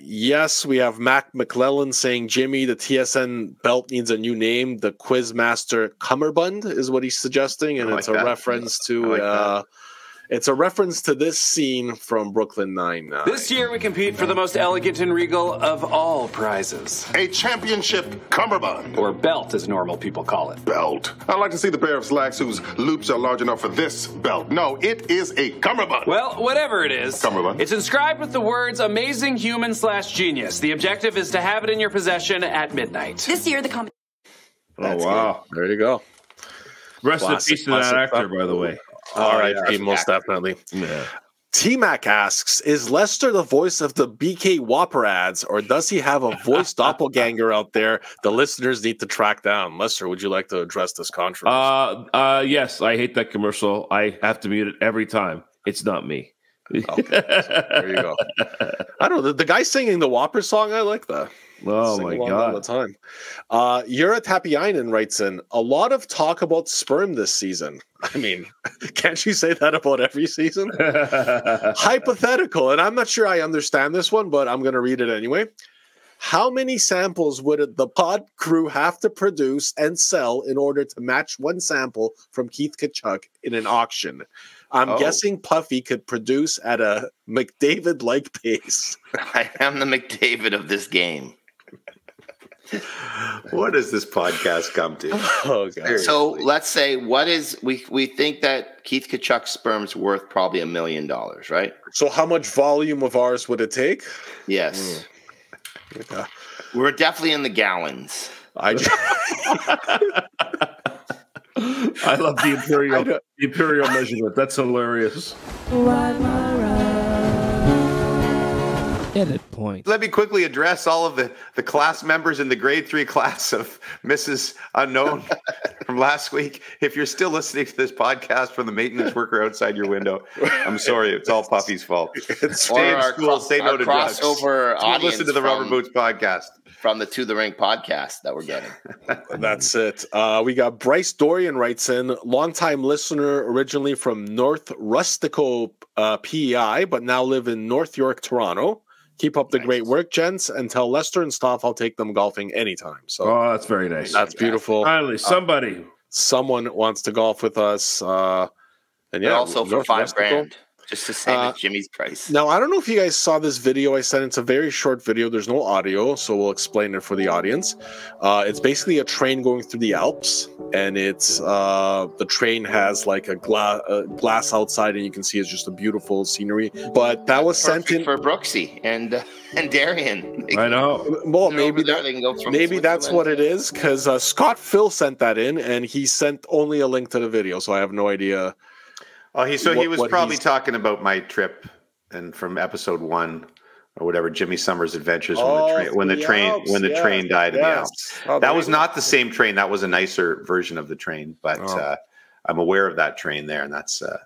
Yes, we have Mac McClellan saying, Jimmy, the TSN belt needs a new name. The Quizmaster Cummerbund is what he's suggesting, and it's a reference to it's a reference to this scene from Brooklyn Nine-Nine. This year we compete for the most elegant and regal of all prizes. A championship cummerbund. Or belt, as normal people call it. Belt. I'd like to see the pair of slacks whose loops are large enough for this belt. No, it is a cummerbund. Well, whatever it is, cummerbund. It's inscribed with the words amazing human/genius. The objective is to have it in your possession at midnight. This year the competition. Oh, wow. Good. There you go. Rest in peace to that actor, by the way. All right, most definitely. Yeah. T-Mac asks, is Lester the voice of the BK Whopper ads, or does he have a voice doppelganger out there the listeners need to track down? Lester, would you like to address this controversy? Yes, I hate that commercial. I have to mute it every time. It's not me. Okay. There you go. I don't know. The guy singing the Whopper song, I like that. Oh my God. All the time. Yura Tapiainen writes in, a lot of talk about sperm this season. I mean, can't you say that about every season? Hypothetical, and I'm not sure I understand this one, but I'm going to read it anyway. How many samples would the pod crew have to produce and sell in order to match one sample from Keith Tkachuk in an auction? I'm guessing Puffy could produce at a McDavid-like pace. I am the McDavid of this game. What does this podcast come to? Oh, God. So let's say we think that Keith Tkachuk's sperm's worth probably $1 million, right? So how much volume of ours would it take? Yes. We're definitely in the gallons. I love the imperial measurement. That's hilarious. Edit point. Let me quickly address all of the class members in the grade 3 class of Mrs. Unknown from last week. If you're still listening to this podcast from the maintenance worker outside your window, I'm sorry. It's all Puffy's fault. Stay in school. Say no to drugs. Listen to the Rubber Boots podcast. From the To The Rink podcast that we're getting. That's it. We got Bryce Dorian writes in, longtime listener originally from North Rustico, PEI, but now live in North York, Toronto. Keep up the great work, gents, and tell Lester and Stoff I'll take them golfing anytime. So, that's very nice. That's beautiful. Finally, someone wants to golf with us. And yeah, also for $5,000. Just to save at Jimmy's price. Now, I don't know if you guys saw this video I sent. It's a very short video. There's no audio, so we'll explain it for the audience. It's basically a train going through the Alps, and it's the train has like a glass outside, and you can see it's just a beautiful scenery. But that was sent in for Brooksy and Darian. I know. Well, maybe that's what it is, because Scott Phil sent that in, and he sent only a link to the video, so I have no idea. Oh, he was probably talking about my trip and from episode 1 or whatever, Jimmy Summers Adventures when the train died in the Alps. That was not the same train. That was a nicer version of the train, but I'm aware of that train there, and that's a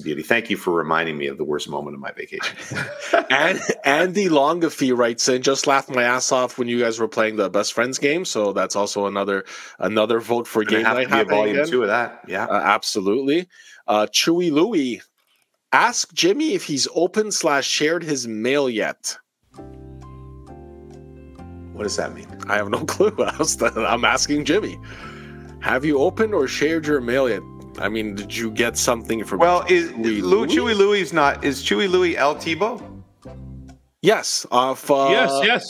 beauty. Thank you for reminding me of the worst moment of my vacation. And Andy Longafee writes in, just laughed my ass off when you guys were playing the Best Friends game. So that's also another vote for game night. Have volume 2 of that. Yeah, absolutely. Chewy Louie, ask Jimmy if he's open/shared his mail yet. What does that mean? I have no clue. I'm asking Jimmy. Have you opened or shared your mail yet? I mean, did you get something from? Well, Chewy Louie's not? Is Chewy Louie El Tebow? Yes. Yes.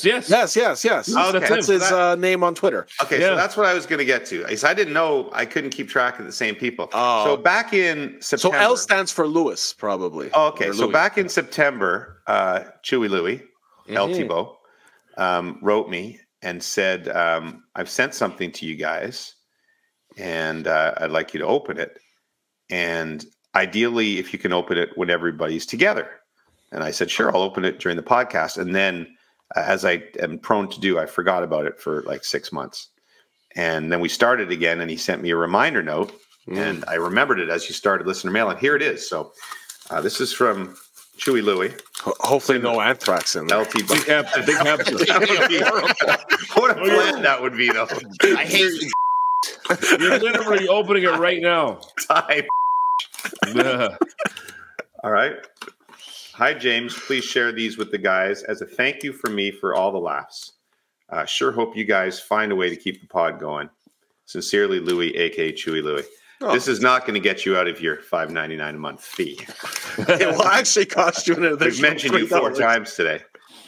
Okay. That's his name on Twitter. Okay, so that's what I was going to get to. I didn't know. I couldn't keep track of the same people. Oh. So back in September. So L stands for Lewis, probably. Oh, okay, so back in September, Chewy Louie, El Tebow, wrote me and said, I've sent something to you guys, and I'd like you to open it. And ideally, if you can open it when everybody's together. And I said, sure, I'll open it during the podcast. And then, as I am prone to do, I forgot about it for like 6 months. And then we started again, and he sent me a reminder note. And I remembered it as you started Listener Mail. And here it is. So this is from Chewy Louie. Hopefully no anthrax in there. LT Big hamster. What a plan that would be, though. I hate you. You're literally opening it right now. Type. All right. Hi, James. Please share these with the guys as a thank you from me for all the laughs. Sure hope you guys find a way to keep the pod going. Sincerely, Louie, a.k.a. Chewy Louie. Oh. This is not going to get you out of your $5.99 a month fee. It will actually cost you an additional We've mentioned you 4 times today.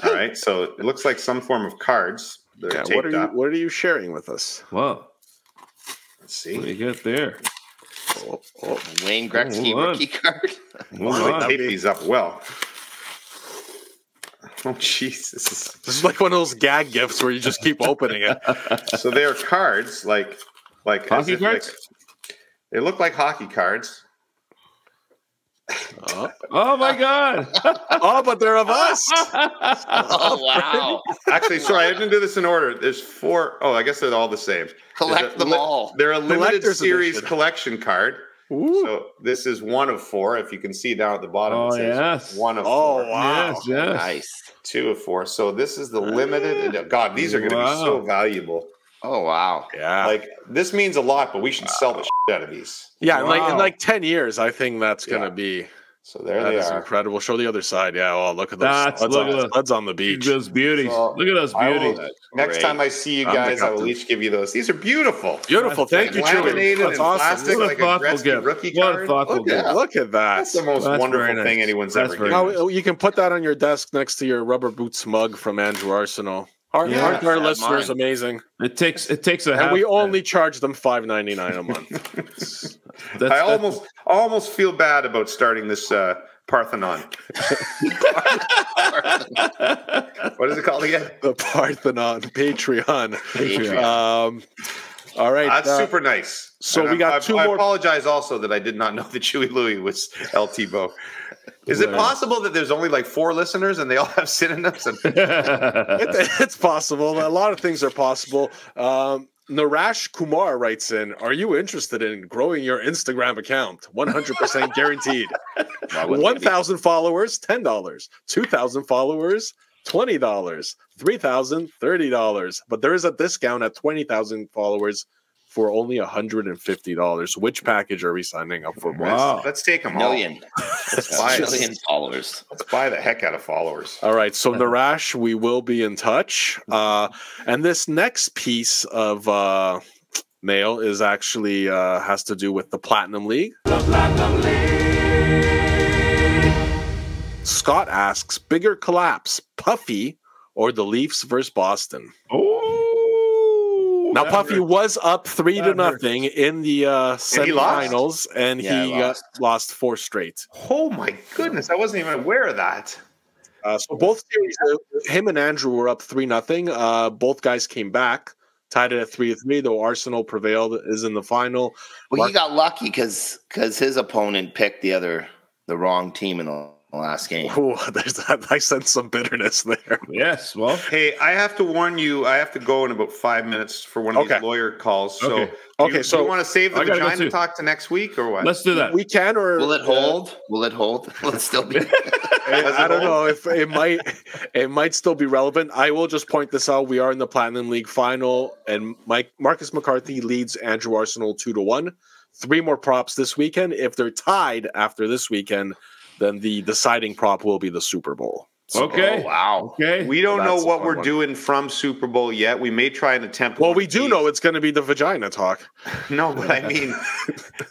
All right. So it looks like some form of cards. That are taped up. What are you sharing with us? Wow. Let's see. What do you got there? Wayne Gretzky rookie card. They tape these up well. Oh, jeez. This is like one of those gag gifts where you just keep opening it. So they are cards like hockey cards? They look like hockey cards. Oh my God! Oh, but they're of us. Oh wow! Actually, sorry, I didn't do this in order. There's 4. Oh, I guess they're all the same. Collect them all. They're a limited series edition. Collection card. Ooh. So this is 1 of 4. If you can see down at the bottom, it says 1 of 4. Oh wow! Yes. Nice. 2 of 4. So this is the limited. God, these are going to be so valuable. Oh wow! Yeah, like this means a lot, but we should sell the shit out of these. Yeah, in like 10 years, I think that's going to be. So there they are. Incredible. Show the other side. Yeah. Oh, look at those studs on the beach. Those beauties. Look at those beauties. Next time I see you guys, I will each give you those. These are beautiful. Beautiful. Thank you, laminated and plastic, like a Gretzky rookie card. Look at that. That's the most wonderful thing anyone's ever given. Now, you can put that on your desk next to your RubberBoots mug from Andrew Arsenault. Aren't our listeners amazing? It takes a and we only charge them $5.99 a month. I almost feel bad about starting this Parthenon. What is it called again? The Parthenon Patreon. All right, that's super nice. So we got 2 more. I apologize also that I did not know that Chewy Louie was El Tebow. Is it possible that there's only like 4 listeners and they all have synonyms? It's possible. A lot of things are possible. Naresh Kumar writes in, are you interested in growing your Instagram account? 100% guaranteed. 1,000 followers, $10. 2,000 followers, $20. 3,000, $30. But there is a discount at 20,000 followers for only $150. Which package are we signing up for? Wow. Let's take them million. Let's buy million followers. Let's buy the heck out of followers. All right. So Naresh, we will be in touch. And this next piece of mail is actually has to do with the Platinum League. The Platinum League. Scott asks, bigger collapse, Puffy or the Leafs versus Boston? Now, Puffy was up 3-0 in the semifinals, and he lost 4 straight. Oh my goodness! I wasn't even aware of that. So both series, him and Andrew were up 3-0. Both guys came back, tied it at 3-3. Though Arsenal prevailed, is in the final. Well, he got lucky because his opponent picked the wrong team in the last game. Oh, there's that. I sense some bitterness there. Yes. Well, hey, I have to warn you. I have to go in about 5 minutes for one of these lawyer calls. So, do you want to save the vagina talk to next week or what? Let's do that. We can, or will it hold? Will it hold? Will it still be? I don't know if it might. It might still be relevant. I will just point this out. We are in the Platinum League final, and Marcus McCarthy leads Andrew Arsenal 2-1. 3 more props this weekend. If they're tied after this weekend, then the deciding prop will be the Super Bowl. So, okay. Oh, wow. Okay. We don't know what we're doing from Super Bowl yet. We may try and attempt. Well, we do know it's going to be the vagina talk. No, but I mean,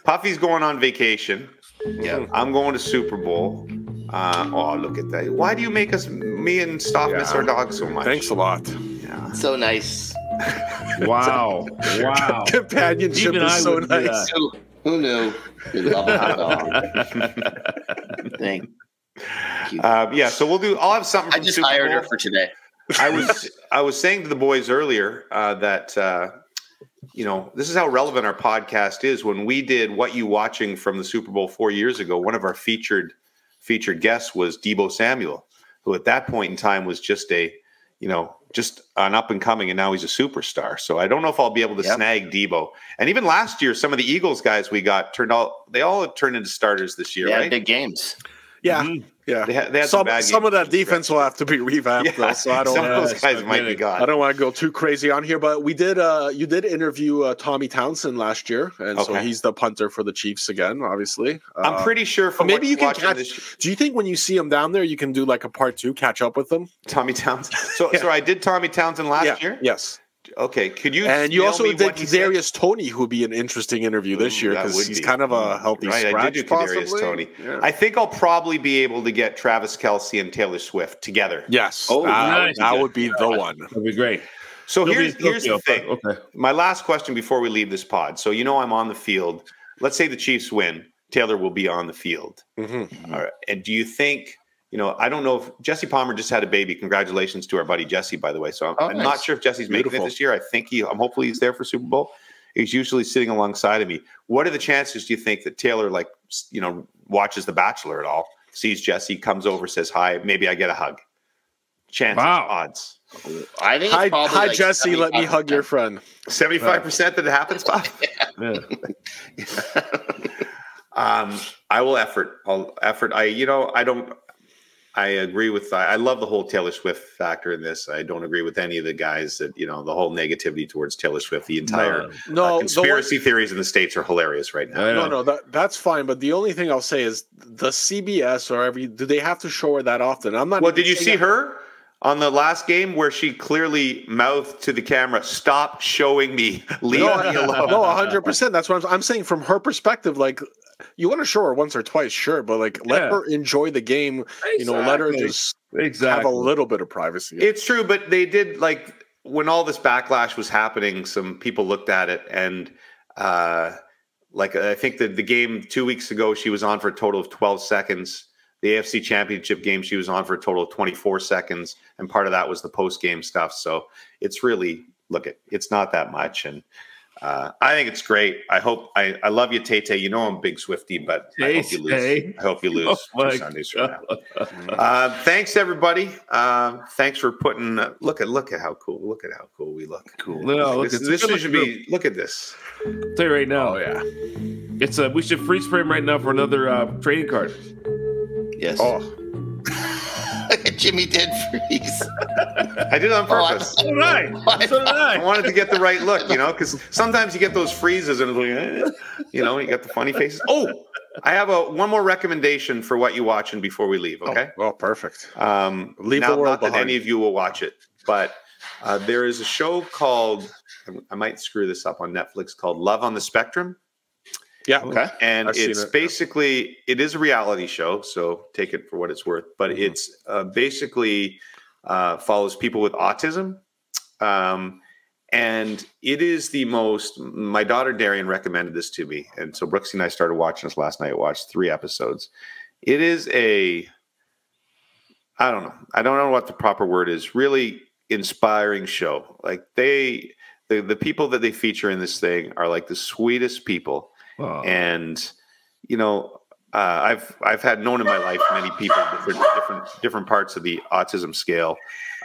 Puffy's going on vacation. Yeah, I'm going to Super Bowl. Oh, look at that! Why do you make me and Stoff miss our dog so much? Thanks a lot. Yeah, so nice. Wow. Companionship is so nice. Who knew? We love our dog. Thank you. Yeah, so I'll have something. I just hired her for today. I was saying to the boys earlier that this is how relevant our podcast is. When we did What You Watching from the Super Bowl 4 years ago, one of our featured guests was Deebo Samuel, who at that point in time was just just an up and coming, and now he's a superstar. So I don't know if I'll be able to snag Deebo. And even last year, some of the Eagles guys we got they all turned into starters this year, right? Big games. Yeah. Mm-hmm. Yeah, they had some of that defense will have to be revamped, though. So I don't. Some of those guys might be gone. I don't want to go too crazy on here, but we did. You did interview Tommy Townsend last year, and so he's the punter for the Chiefs again. Obviously, I'm pretty sure. Maybe you can catch. Do you think when you see him down there, you can do like a part 2, catch up with him? Tommy Townsend. So I did Tommy Townsend last year. Yes. Okay, could you? And you also did Kadarius Toney, who would be an interesting interview this year because he's kind of a healthy scratch. I did do Kadarius Toney. Yeah. I think I'll probably be able to get Travis Kelce and Taylor Swift together. Yes, that would be the one. That'd be great. So here's the thing. Okay. My last question before we leave this pod. So I'm on the field. Let's say the Chiefs win. Taylor will be on the field. Mm-hmm. All right. And do you think? I don't know if Jesse Palmer just had a baby. Congratulations to our buddy Jesse, by the way. So I'm not sure if Jesse's making it this year. I think I'm hopefully he's there for Super Bowl. He's usually sitting alongside of me. What are the chances, do you think, that Taylor, watches The Bachelor at all, sees Jesse, comes over, says hi, maybe I get a hug? Chances, odds. I think hi Jesse, let me hug your friend. 75% that it happens, Bob? I will effort. I agree with. I love the whole Taylor Swift factor in this. I don't agree with any of the guys that the whole negativity towards Taylor Swift. The entire conspiracy theories in the States are hilarious right now. No, that's fine. But the only thing I'll say is the CBS or do they have to show her that often? I'm not. Well, did you see her on the last game where she clearly mouthed to the camera, "Stop showing me, leave me alone"? No, 100%. That's what I'm saying from her perspective. You want to show her once or twice, sure, but let her enjoy the game. Exactly. Let her just have a little bit of privacy. It's true, but they did when all this backlash was happening. Some people looked at it, and I think that the game 2 weeks ago, she was on for a total of 12 seconds. The AFC Championship game, she was on for a total of 24 seconds, and part of that was the post-game stuff. So it's really it's not that much, and. I think it's great. I love you, Tay. I'm a big Swiftie, but I hope you lose. I hope you lose 2 Sundays from now. Thanks, everybody. Thanks for putting. Look at how cool. Look at how cool we look. Cool. No, this should be. Look at this. I'll tell you right now. Oh yeah. It's we should freeze frame right now for another trading card. Yes. Oh. Jimmy did freeze. I did it on purpose. So did I. I wanted to get the right look, because sometimes you get those freezes and you got the funny faces. Oh, I have one more recommendation for what you watching before we leave. Okay. Oh, perfect. Leave the world not behind. That any of you will watch it, but there is a show called I might screw this up on Netflix called Love on the Spectrum. Yeah. Okay. And it's basically, it is a reality show, so take it for what it's worth. But it's basically follows people with autism. And it is the most, my daughter Darian recommended this to me. And so Brooksy and I started watching this last night. I watched 3 episodes. It is I don't know what the proper word is, really inspiring show. The people that they feature in this thing are the sweetest people. Wow. And, I've had known in my life many people different parts of the autism scale,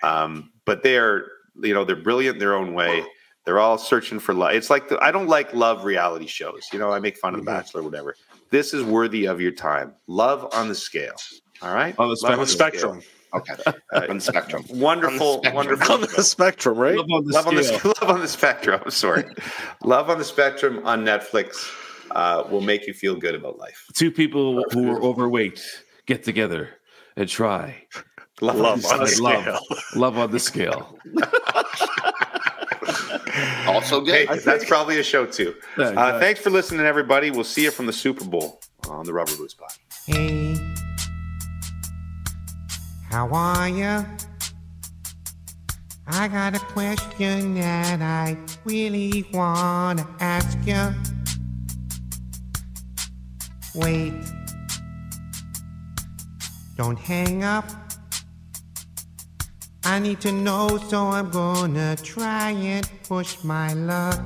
but they're brilliant in their own way. They're all searching for love. It's like I don't like love reality shows. I make fun of The Bachelor, whatever. This is worthy of your time. Love on the scale. All right, on the spectrum. Okay, on the spectrum. Wonderful. On the spectrum, right? Love on the spectrum. I'm sorry. Love on the Spectrum on Netflix will make you feel good about life. Two people who are overweight get together and try. Love on the scale. Love on the scale. Also good. Hey, that's probably a show too. Yeah, exactly. Thanks for listening, everybody. We'll see you from the Super Bowl on the RubberBoots Pod. Hey, how are you? I got a question that I really want to ask you. Wait, don't hang up. I need to know, so I'm gonna try and push my luck.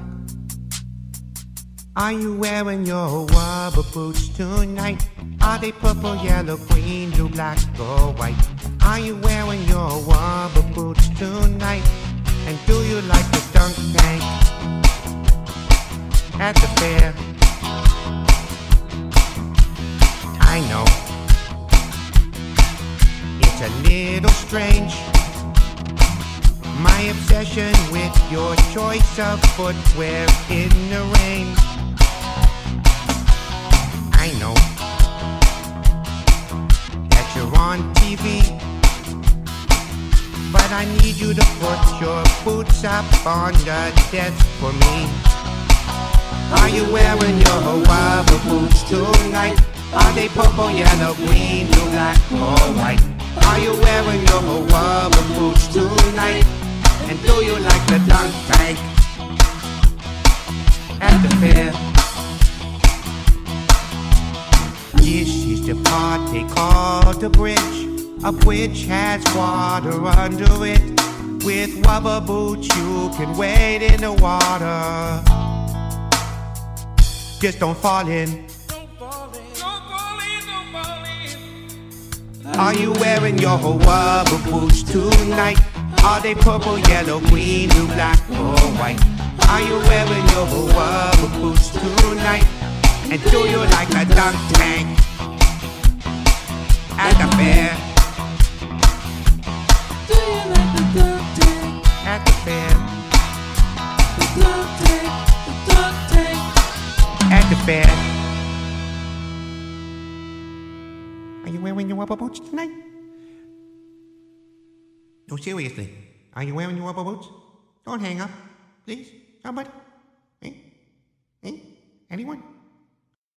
Are you wearing your rubber boots tonight? Are they purple, yellow, green, blue, black, or white? Are you wearing your rubber boots tonight? And do you like the dunk tank at the fair? I know it's a little strange, my obsession with your choice of footwear in the rain. I know that you're on TV, but I need you to put your boots up on the desk for me. Are you wearing your rubber boots tonight? Are they purple, yellow, green, blue, black, or white? Are you wearing your rubber boots tonight? And do you like the dunk tank at the fair? This is the part they call the bridge. A bridge has water under it. With rubber boots you can wade in the water. Just don't fall in. Are you wearing your rubber boots tonight? Are they purple, yellow, green, blue, black, or white? Are you wearing your rubber boots tonight? And do you like a dunk tank at the fair? Do you like the dunk tank at the fair? The dunk tank at the fair. Are you wearing your rubber boots tonight? No, seriously. Are you wearing your rubber boots? Don't hang up, please. Somebody. Hey? Anyone?